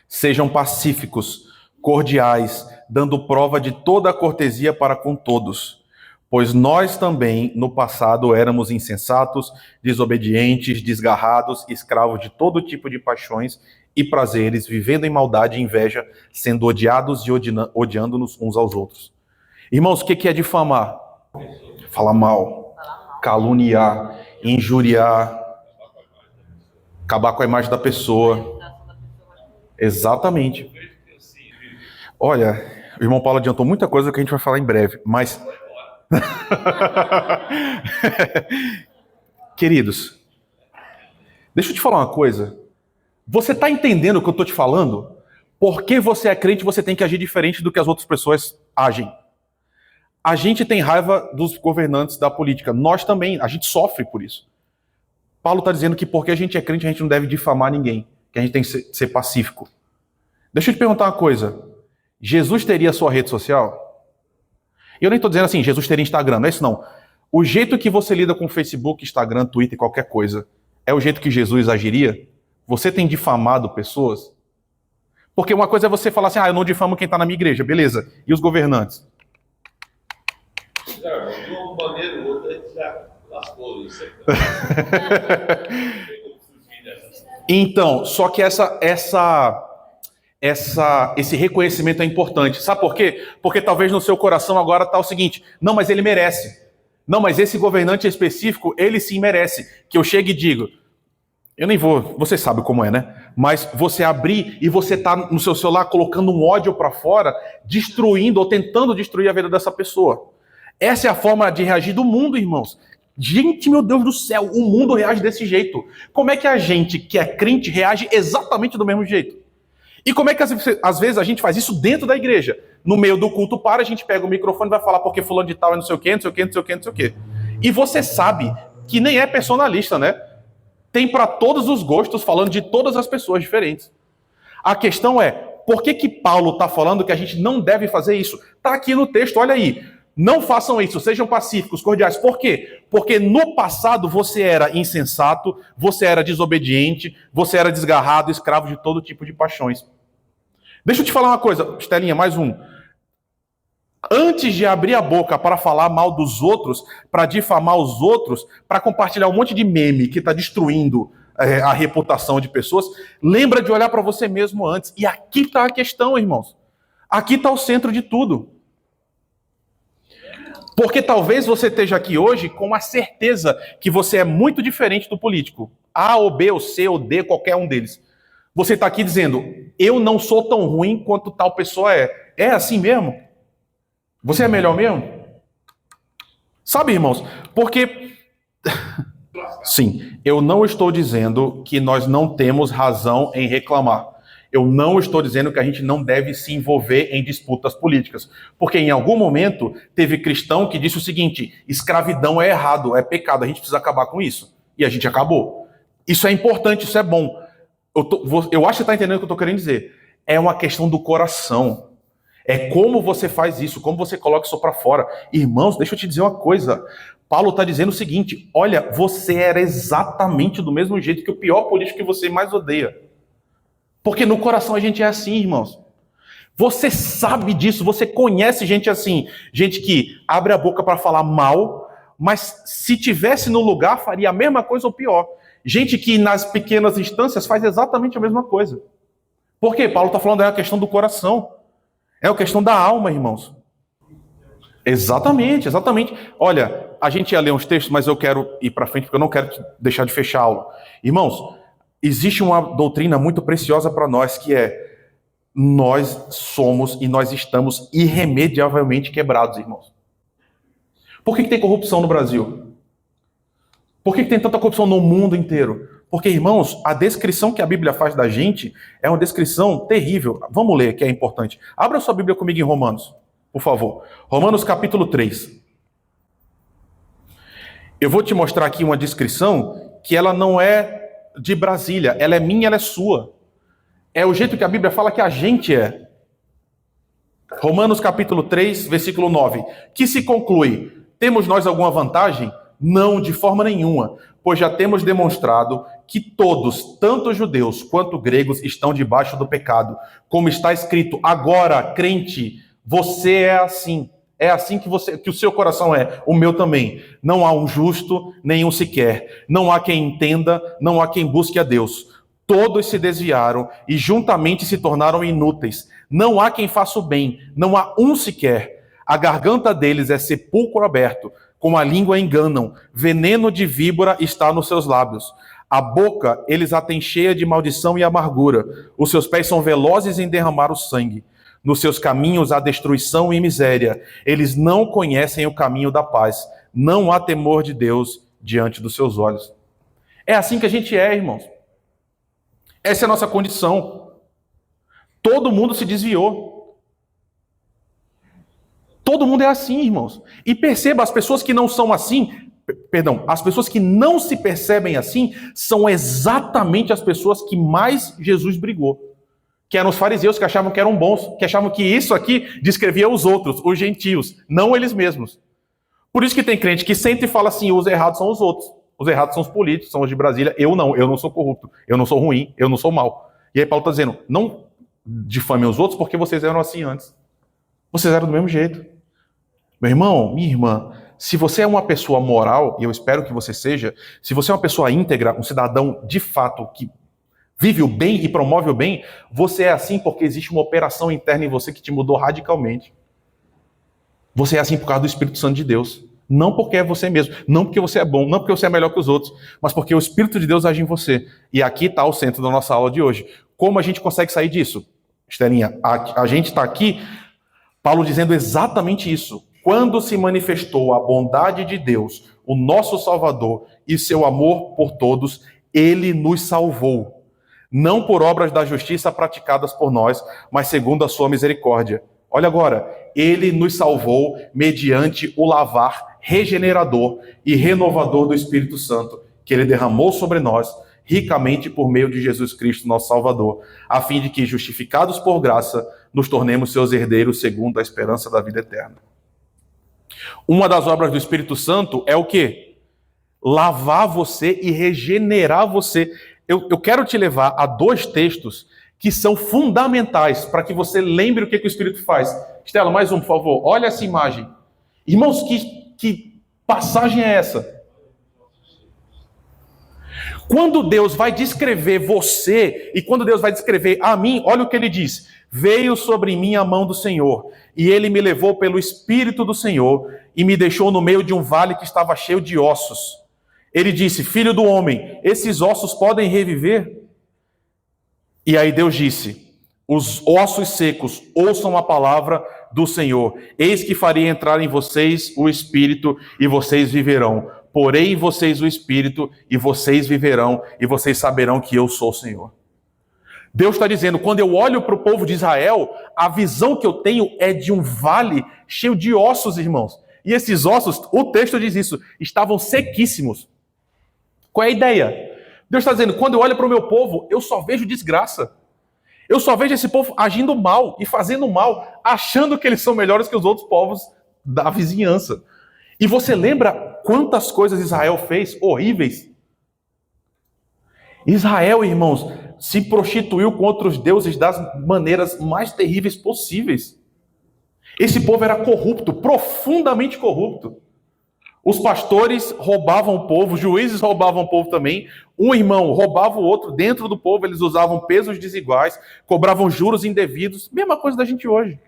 Sejam pacíficos, cordiais, dando prova de toda a cortesia para com todos. Pois nós também, no passado, éramos insensatos, desobedientes, desgarrados, escravos de todo tipo de paixões e prazeres, vivendo em maldade e inveja, sendo odiados e odiando-nos uns aos outros. Irmãos, o que é difamar? Falar mal, caluniar, injuriar, acabar com a imagem da pessoa. Exatamente. Olha, o irmão Paulo adiantou muita coisa que a gente vai falar em breve, mas... Queridos, deixa eu te falar uma coisa. Você está entendendo o que eu estou te falando? Porque você é crente, você tem que agir diferente do que as outras pessoas agem. A gente tem raiva dos governantes da política. Nós também, a gente sofre por isso. Paulo está dizendo que porque a gente é crente, a gente não deve difamar ninguém. Que a gente tem que ser pacífico. Deixa eu te perguntar uma coisa. Jesus teria sua rede social? Eu nem estou dizendo assim, Jesus teria Instagram, não é isso não. O jeito que você lida com Facebook, Instagram, Twitter, qualquer coisa, é o jeito que Jesus agiria? Você tem difamado pessoas? Porque uma coisa é você falar assim, eu não difamo quem está na minha igreja, beleza. E os governantes? De uma maneira ou outra, a gente já lascou isso. Então, só que esse reconhecimento é importante. Sabe por quê? Porque talvez no seu coração agora está o seguinte, não, mas ele merece. Não, mas esse governante específico, ele sim merece. Que eu chegue e digo, eu nem vou, você sabe como é, né? Mas você abrir e você tá no seu celular colocando um ódio para fora, destruindo ou tentando destruir a vida dessa pessoa. Essa é a forma de reagir do mundo, irmãos. Gente, meu Deus do céu, o mundo reage desse jeito. Como é que a gente que é crente reage exatamente do mesmo jeito? E como é que às vezes a gente faz isso dentro da igreja? No meio do culto a gente pega o microfone e vai falar porque fulano de tal é não sei o quê, não sei o quê, não sei o quê, não sei o quê. E você sabe que nem é personalista, né? Tem para todos os gostos, falando de todas as pessoas diferentes. A questão é, por que Paulo está falando que a gente não deve fazer isso? Está aqui no texto, olha aí. Não façam isso, sejam pacíficos, cordiais. Por quê? Porque no passado você era insensato, você era desobediente, você era desgarrado, escravo de todo tipo de paixões. Deixa eu te falar uma coisa, Estelinha, mais um. Antes de abrir a boca para falar mal dos outros, para difamar os outros, para compartilhar um monte de meme que está destruindo a reputação de pessoas, lembra de olhar para você mesmo antes. E aqui está a questão, irmãos. Aqui está o centro de tudo. Porque talvez você esteja aqui hoje com a certeza que você é muito diferente do político. A ou B ou C ou D, qualquer um deles. Você está aqui dizendo, eu não sou tão ruim quanto tal pessoa é. É assim mesmo? Você é melhor mesmo? Sabe, irmãos? Porque... Sim, eu não estou dizendo que nós não temos razão em reclamar. Eu não estou dizendo que a gente não deve se envolver em disputas políticas. Porque em algum momento teve cristão que disse o seguinte, escravidão é errado, é pecado, a gente precisa acabar com isso. E a gente acabou. Isso é importante, isso é bom. Eu acho que você está entendendo o que eu estou querendo dizer. É uma questão do coração. É como você faz isso, como você coloca isso para fora. Irmãos, deixa eu te dizer uma coisa. Paulo está dizendo o seguinte, olha, você era exatamente do mesmo jeito que o pior político que você mais odeia. Porque no coração a gente é assim, irmãos. Você sabe disso, você conhece gente assim. Gente que abre a boca para falar mal, mas se tivesse no lugar faria a mesma coisa ou pior. Gente que nas pequenas instâncias faz exatamente a mesma coisa. Por quê? Paulo está falando da questão do coração. É a questão da alma, irmãos. Exatamente, exatamente. Olha, a gente ia ler uns textos, mas eu quero ir para frente porque eu não quero deixar de fechar a aula. Irmãos, existe uma doutrina muito preciosa para nós, que é nós somos e nós estamos irremediavelmente quebrados, irmãos. Por que tem corrupção no Brasil? Por que tem tanta corrupção no mundo inteiro? Porque, irmãos, a descrição que a Bíblia faz da gente é uma descrição terrível. Vamos ler, que é importante. Abra sua Bíblia comigo em Romanos, por favor. Romanos capítulo 3. Eu vou te mostrar aqui uma descrição que ela não é de Brasília, ela é minha, ela é sua. É o jeito que a Bíblia fala que a gente é. Romanos capítulo 3, versículo 9. Que se conclui, temos nós alguma vantagem? Não, de forma nenhuma, pois já temos demonstrado que todos, tanto judeus quanto gregos, estão debaixo do pecado. Como está escrito, agora, crente, você é assim. É assim que o seu coração é, o meu também. Não há um justo, nenhum sequer. Não há quem entenda, não há quem busque a Deus. Todos se desviaram e juntamente se tornaram inúteis. Não há quem faça o bem, não há um sequer. A garganta deles é sepulcro aberto, com a língua enganam. Veneno de víbora está nos seus lábios. A boca eles a têm cheia de maldição e amargura. Os seus pés são velozes em derramar o sangue. Nos seus caminhos há destruição e miséria. Eles não conhecem o caminho da paz. Não há temor de Deus diante dos seus olhos. É assim que a gente é, irmãos. Essa é a nossa condição. Todo mundo se desviou. Todo mundo é assim, irmãos. E perceba, as pessoas que não são assim, as pessoas que não se percebem assim, são exatamente as pessoas que mais Jesus brigou. Que eram os fariseus, que achavam que eram bons, que achavam que isso aqui descrevia os outros, os gentios, não eles mesmos. Por isso que tem crente que sempre fala assim, os errados são os outros. Os errados são os políticos, são os de Brasília. Eu não sou corrupto, eu não sou ruim, eu não sou mau. E aí Paulo está dizendo, não, difamem os outros porque vocês eram assim antes. Vocês eram do mesmo jeito. Meu irmão, minha irmã, se você é uma pessoa moral, e eu espero que você seja, se você é uma pessoa íntegra, um cidadão de fato que vive o bem e promove o bem, você é assim porque existe uma operação interna em você que te mudou radicalmente. Você é assim por causa do Espírito Santo de Deus. Não porque é você mesmo, não porque você é bom, não porque você é melhor que os outros, mas porque o Espírito de Deus age em você. E aqui está o centro da nossa aula de hoje. Como a gente consegue sair disso? Estelinha, a gente está aqui, Paulo dizendo exatamente isso. Quando se manifestou a bondade de Deus, o nosso Salvador e seu amor por todos, ele nos salvou. Não por obras da justiça praticadas por nós, mas segundo a sua misericórdia. Olha agora, ele nos salvou mediante o lavar regenerador e renovador do Espírito Santo, que ele derramou sobre nós ricamente por meio de Jesus Cristo, nosso Salvador, a fim de que, justificados por graça, nos tornemos seus herdeiros segundo a esperança da vida eterna. Uma das obras do Espírito Santo é o quê? Lavar você e regenerar você. Eu quero te levar a 2 textos que são fundamentais para que você lembre o que o Espírito faz. Estela, mais um, por favor. Olha essa imagem. Irmãos, que passagem é essa? Quando Deus vai descrever você e quando Deus vai descrever a mim, olha o que ele diz. Veio sobre mim a mão do Senhor, e ele me levou pelo Espírito do Senhor e me deixou no meio de um vale que estava cheio de ossos. Ele disse, filho do homem, esses ossos podem reviver? E aí Deus disse, os ossos secos ouçam a palavra do Senhor. Eis que farei entrar em vocês o Espírito e vocês viverão. Porei em vocês o Espírito e vocês viverão e vocês saberão que eu sou o Senhor. Deus está dizendo, quando eu olho para o povo de Israel, a visão que eu tenho é de um vale cheio de ossos, irmãos. E esses ossos, o texto diz isso, estavam sequíssimos. Qual é a ideia? Deus está dizendo, quando eu olho para o meu povo, eu só vejo desgraça. Eu só vejo esse povo agindo mal e fazendo mal, achando que eles são melhores que os outros povos da vizinhança. E você lembra quantas coisas Israel fez horríveis? Israel, irmãos, se prostituiu com outros deuses das maneiras mais terríveis possíveis. Esse povo era corrupto, profundamente corrupto. Os pastores roubavam o povo, os juízes roubavam o povo também. Um irmão roubava o outro, dentro do povo eles usavam pesos desiguais, cobravam juros indevidos, mesma coisa da gente hoje.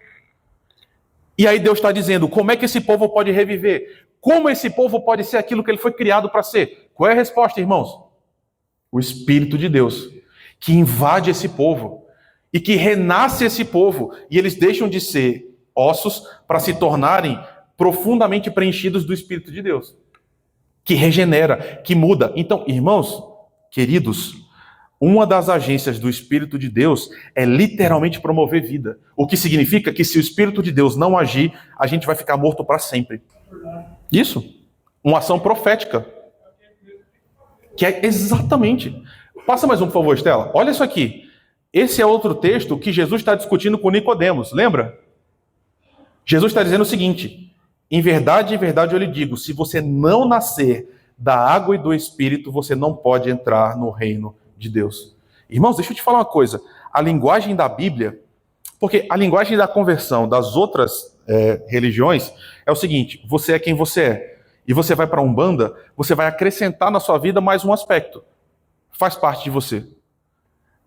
E aí Deus está dizendo, como é que esse povo pode reviver? Como esse povo pode ser aquilo que ele foi criado para ser? Qual é a resposta, irmãos? O Espírito de Deus, que invade esse povo e que renasce esse povo, e eles deixam de ser ossos para se tornarem profundamente preenchidos do Espírito de Deus, que regenera, que muda. Então, irmãos, queridos, uma das agências do Espírito de Deus é literalmente promover vida. O que significa que se o Espírito de Deus não agir, a gente vai ficar morto para sempre. Isso. Uma ação profética. Que é exatamente. Passa mais um, por favor, Estela. Olha isso aqui. Esse é outro texto que Jesus está discutindo com Nicodemos. Lembra? Jesus está dizendo o seguinte: em verdade, eu lhe digo, se você não nascer da água e do Espírito, você não pode entrar no reino de Deus. Irmãos, deixa eu te falar uma coisa. A linguagem da Bíblia, porque a linguagem da conversão das outras religiões é o seguinte: você é quem você é. E você vai para a Umbanda, você vai acrescentar na sua vida mais um aspecto. Faz parte de você.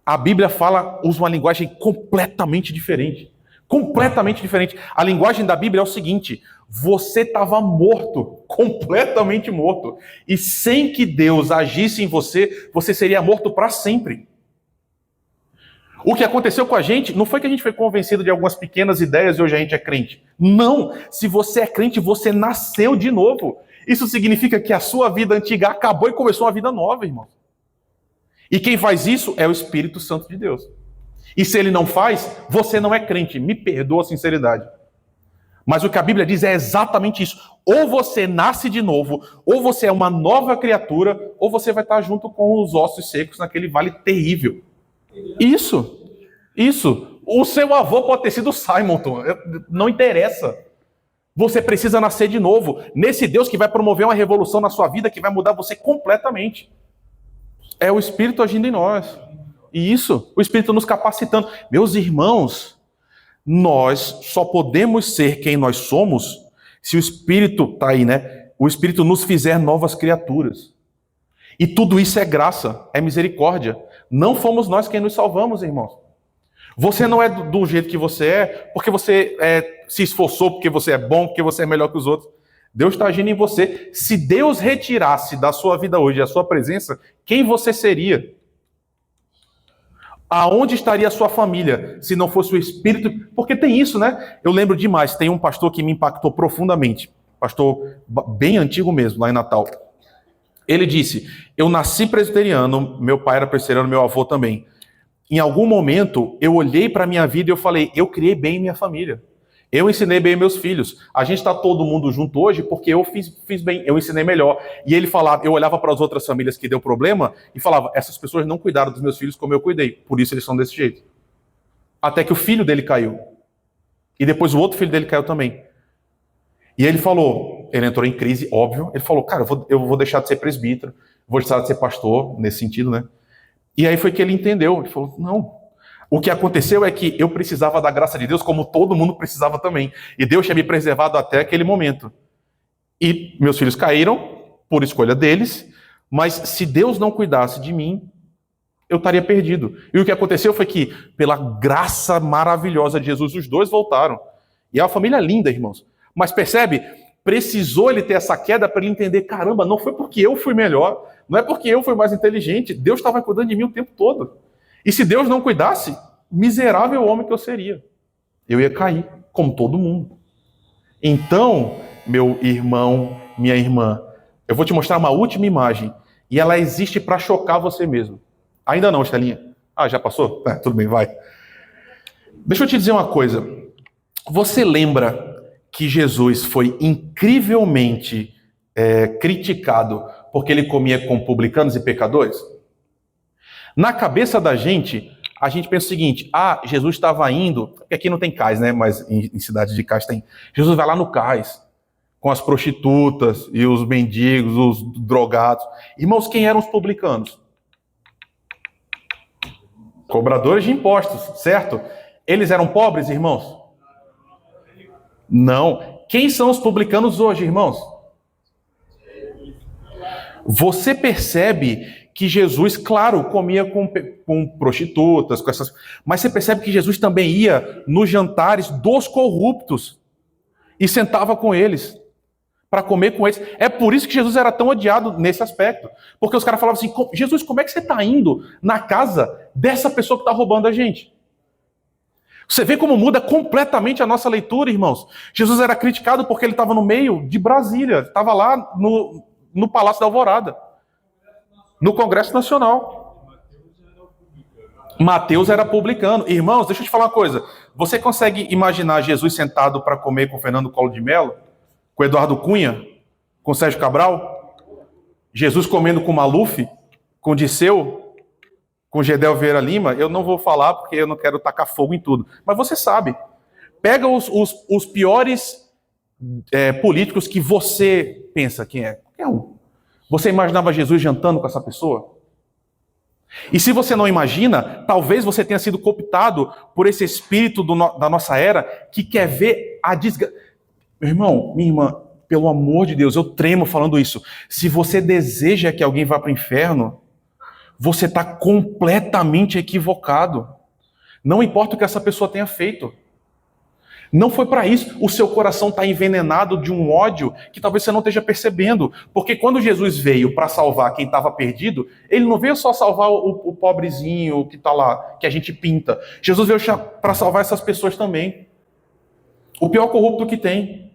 A Bíblia usa uma linguagem completamente diferente. Completamente diferente. A linguagem da Bíblia é o seguinte: você estava morto, completamente morto. E sem que Deus agisse em você, você seria morto para sempre. O que aconteceu com a gente, não foi que a gente foi convencido de algumas pequenas ideias e hoje a gente é crente. Não! Se você é crente, você nasceu de novo. Isso significa que a sua vida antiga acabou e começou uma vida nova, irmão. E quem faz isso é o Espírito Santo de Deus. E se ele não faz, você não é crente. Me perdoa a sinceridade. Mas o que a Bíblia diz é exatamente isso. Ou você nasce de novo, ou você é uma nova criatura, ou você vai estar junto com os ossos secos naquele vale terrível. Isso. O seu avô pode ter sido Simonton. Não interessa. Você precisa nascer de novo. Nesse Deus que vai promover uma revolução na sua vida, que vai mudar você completamente. É o Espírito agindo em nós. E isso, o Espírito nos capacitando. Meus irmãos, nós só podemos ser quem nós somos se o Espírito está aí, né? O Espírito nos fizer novas criaturas. E tudo isso é graça, é misericórdia. Não fomos nós quem nos salvamos, irmãos. Você não é do jeito que você é, porque você se esforçou, porque você é bom, porque você é melhor que os outros. Deus está agindo em você. Se Deus retirasse da sua vida hoje a sua presença, quem você seria? Aonde estaria a sua família se não fosse o Espírito? Porque tem isso, né? Eu lembro demais, tem um pastor que me impactou profundamente, pastor bem antigo mesmo, lá em Natal. Ele disse, eu nasci presbiteriano, meu pai era presbiteriano, meu avô também. Em algum momento, eu olhei para a minha vida e eu falei, eu criei bem minha família. Eu ensinei bem meus filhos. A gente está todo mundo junto hoje porque eu fiz bem, eu ensinei melhor. E ele falava, eu olhava para as outras famílias que deu problema e falava, essas pessoas não cuidaram dos meus filhos como eu cuidei, por isso eles são desse jeito. Até que o filho dele caiu. E depois o outro filho dele caiu também. E ele falou, ele entrou em crise, óbvio, ele falou, cara, eu vou deixar de ser presbítero, vou deixar de ser pastor, nesse sentido, né? E aí foi que ele entendeu, ele falou, não. O que aconteceu é que eu precisava da graça de Deus como todo mundo precisava também. E Deus tinha me preservado até aquele momento. E meus filhos caíram por escolha deles, mas se Deus não cuidasse de mim, eu estaria perdido. E o que aconteceu foi que, pela graça maravilhosa de Jesus, os dois voltaram. E é uma família linda, irmãos. Mas percebe? Precisou ele ter essa queda para ele entender, caramba, não foi porque eu fui melhor, não é porque eu fui mais inteligente, Deus estava cuidando de mim o tempo todo. E se Deus não cuidasse, miserável homem que eu seria. Eu ia cair, como todo mundo. Então, meu irmão, minha irmã, eu vou te mostrar uma última imagem. E ela existe para chocar você mesmo. Ainda não, Estelinha? Ah, já passou? Tudo bem, vai. Deixa eu te dizer uma coisa. Você lembra que Jesus foi incrivelmente criticado porque ele comia com publicanos e pecadores? Na cabeça da gente, a gente pensa o seguinte, Jesus estava indo, porque aqui não tem cais, né? Mas em cidades de cais tem. Jesus vai lá no cais, com as prostitutas e os mendigos, os drogados. Irmãos, quem eram os publicanos? Cobradores de impostos, certo? Eles eram pobres, irmãos? Não. Quem são os publicanos hoje, irmãos? Você percebe que Jesus, claro, comia com prostitutas, com essas, mas você percebe que Jesus também ia nos jantares dos corruptos e sentava com eles para comer com eles. É por isso que Jesus era tão odiado nesse aspecto, porque os caras falavam assim, Jesus, como é que você está indo na casa dessa pessoa que está roubando a gente? Você vê como muda completamente a nossa leitura, irmãos. Jesus era criticado porque ele estava no meio de Brasília, estava lá no Palácio da Alvorada, no Congresso Nacional. Mateus era publicano. Irmãos, deixa eu te falar uma coisa. Você consegue imaginar Jesus sentado para comer com Fernando Collor de Mello? Com Eduardo Cunha? Com Sérgio Cabral? Jesus comendo com Maluf? Com Disseu? Com Gedel Vieira Lima? Eu não vou falar porque eu não quero tacar fogo em tudo. Mas você sabe. Pega os piores políticos que você pensa quem é. Qualquer um. Você imaginava Jesus jantando com essa pessoa? E se você não imagina, talvez você tenha sido cooptado por esse espírito da nossa era que quer ver a desgraça. Meu irmão, minha irmã, pelo amor de Deus, eu tremo falando isso. Se você deseja que alguém vá para o inferno, você está completamente equivocado. Não importa o que essa pessoa tenha feito. Não foi para isso. O seu coração está envenenado de um ódio que talvez você não esteja percebendo. Porque quando Jesus veio para salvar quem estava perdido, ele não veio só salvar o pobrezinho que está lá, que a gente pinta. Jesus veio para salvar essas pessoas também. O pior corrupto que tem.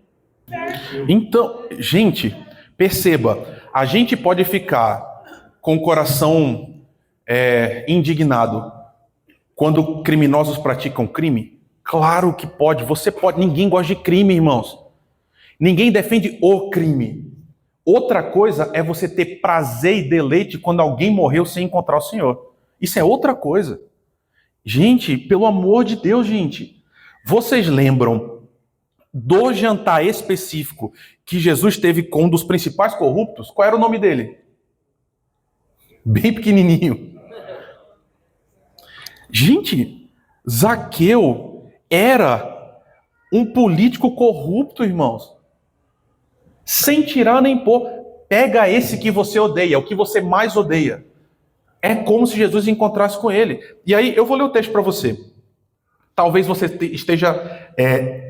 Então, gente, perceba, a gente pode ficar com o coração indignado quando criminosos praticam crime? Claro que pode, você pode. Ninguém gosta de crime, irmãos. Ninguém defende o crime. Outra coisa é você ter prazer e deleite quando alguém morreu sem encontrar o Senhor. Isso é outra coisa. Gente, pelo amor de Deus, gente. Vocês lembram do jantar específico que Jesus teve com um dos principais corruptos? Qual era o nome dele? Bem pequenininho. Gente, Zaqueu era um político corrupto, irmãos. Sem tirar nem pôr. Pega esse que você odeia, o que você mais odeia. É como se Jesus encontrasse com ele. E aí, eu vou ler o texto para você. Talvez você esteja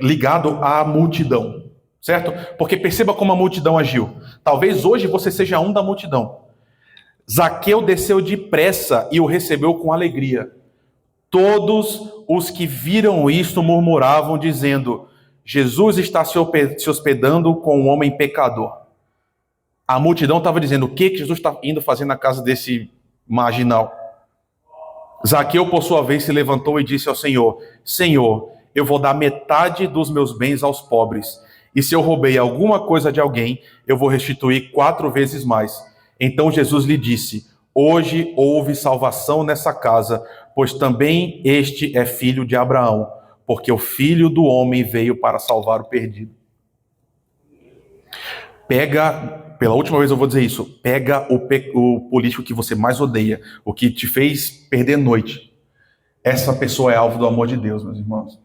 ligado à multidão, certo? Porque perceba como a multidão agiu. Talvez hoje você seja um da multidão. Zaqueu desceu depressa e o recebeu com alegria. Todos os que viram isto murmuravam, dizendo: Jesus está se hospedando com um homem pecador. A multidão estava dizendo: o que Jesus está indo fazer na casa desse marginal? Zaqueu, por sua vez, se levantou e disse ao Senhor: Senhor, eu vou dar metade dos meus bens aos pobres. E se eu roubei alguma coisa de alguém, eu vou restituir 4 vezes mais. Então Jesus lhe disse: hoje houve salvação nessa casa, pois também este é filho de Abraão, porque o Filho do Homem veio para salvar o perdido. Pela última vez eu vou dizer isso, pega o político que você mais odeia, o que te fez perder noite. Essa pessoa é alvo do amor de Deus, meus irmãos.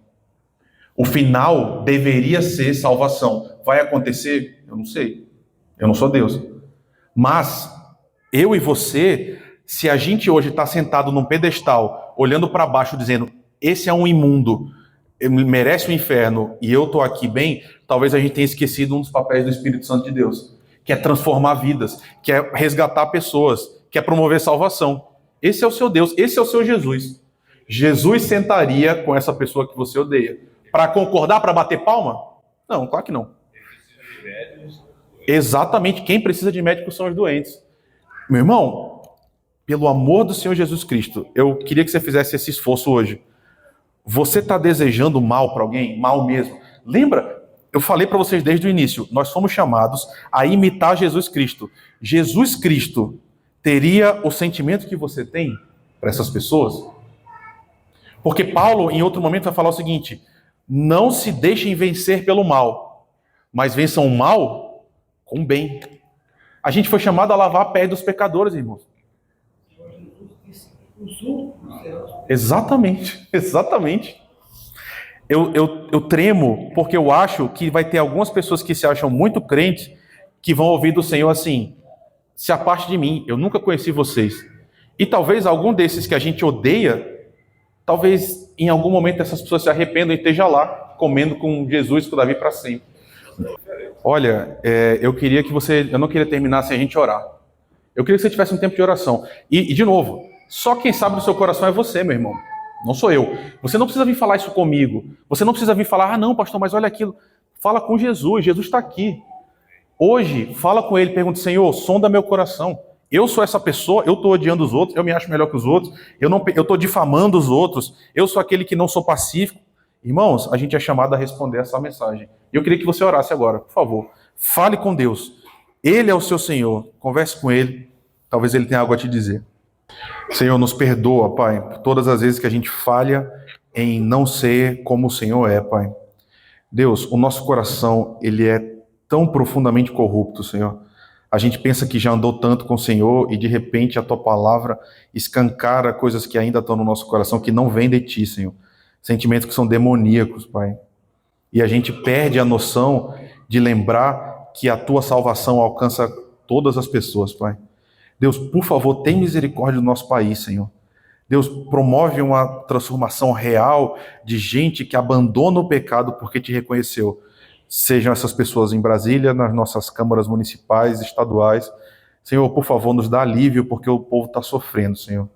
O final deveria ser salvação. Vai acontecer? Eu não sei. Eu não sou Deus. Mas, eu e você, se a gente hoje está sentado num pedestal, olhando para baixo, dizendo: esse é um imundo, merece o inferno, e eu estou aqui bem, talvez a gente tenha esquecido um dos papéis do Espírito Santo de Deus, que é transformar vidas, que é resgatar pessoas, que é promover salvação. Esse é o seu Deus, esse é o seu Jesus. Jesus sentaria com essa pessoa que você odeia. Para concordar, para bater palma? Não, claro que não. Exatamente, quem precisa de médico são os doentes. Meu irmão, pelo amor do Senhor Jesus Cristo, eu queria que você fizesse esse esforço hoje. Você está desejando mal para alguém? Mal mesmo. Lembra? Eu falei para vocês desde o início, nós fomos chamados a imitar Jesus Cristo. Jesus Cristo teria o sentimento que você tem para essas pessoas? Porque Paulo, em outro momento, vai falar o seguinte: não se deixem vencer pelo mal, mas vençam o mal com o bem. A gente foi chamado a lavar a pé dos pecadores, irmãos. Exatamente, exatamente. Eu tremo porque eu acho que vai ter algumas pessoas que se acham muito crentes que vão ouvir do Senhor assim: se aparte de mim, eu nunca conheci vocês. E talvez algum desses que a gente odeia, talvez em algum momento essas pessoas se arrependam e esteja lá comendo com Jesus e com Davi para sempre. Olha, eu não queria terminar sem a gente orar. Eu queria que você tivesse um tempo de oração. E de novo, só quem sabe do seu coração é você, meu irmão. Não sou eu. Você não precisa vir falar isso comigo. Você não precisa vir falar: ah, não, pastor, mas olha aquilo. Fala com Jesus. Jesus está aqui. Hoje, fala com ele. Pergunta: Senhor, sonda meu coração. Eu sou essa pessoa, eu estou odiando os outros, eu me acho melhor que os outros, eu estou difamando os outros, eu sou aquele que não sou pacífico. Irmãos, a gente é chamado a responder essa mensagem. Eu queria que você orasse agora, por favor. Fale com Deus. Ele é o seu Senhor. Converse com ele. Talvez ele tenha algo a te dizer. Senhor, nos perdoa, Pai, por todas as vezes que a gente falha em não ser como o Senhor é, Pai. Deus, o nosso coração, ele é tão profundamente corrupto, Senhor. A gente pensa que já andou tanto com o Senhor e de repente a Tua palavra escancara coisas que ainda estão no nosso coração, que não vêm de Ti, Senhor. Sentimentos que são demoníacos, Pai. E a gente perde a noção de lembrar que a Tua salvação alcança todas as pessoas, Pai. Deus, por favor, tem misericórdia do nosso país, Senhor. Deus, promove uma transformação real de gente que abandona o pecado porque Te reconheceu. Sejam essas pessoas em Brasília, nas nossas câmaras municipais, estaduais. Senhor, por favor, nos dá alívio porque o povo está sofrendo, Senhor.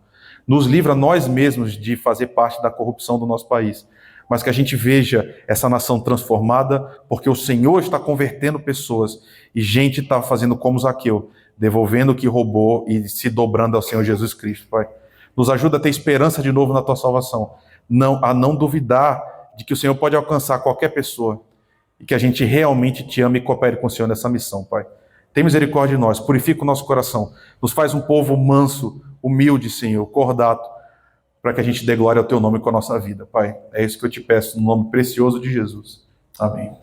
Nos livra nós mesmos de fazer parte da corrupção do nosso país. Mas que a gente veja essa nação transformada porque o Senhor está convertendo pessoas e gente está fazendo como Zaqueu, devolvendo o que roubou e se dobrando ao Senhor Jesus Cristo, Pai. Nos ajuda a ter esperança de novo na Tua salvação. A não duvidar de que o Senhor pode alcançar qualquer pessoa. E que a gente realmente Te ame e coopere com o Senhor nessa missão, Pai. Tem misericórdia de nós, purifica o nosso coração. Nos faz um povo manso, humilde, Senhor, cordato, para que a gente dê glória ao Teu nome com a nossa vida, Pai. É isso que eu Te peço, no nome precioso de Jesus. Amém.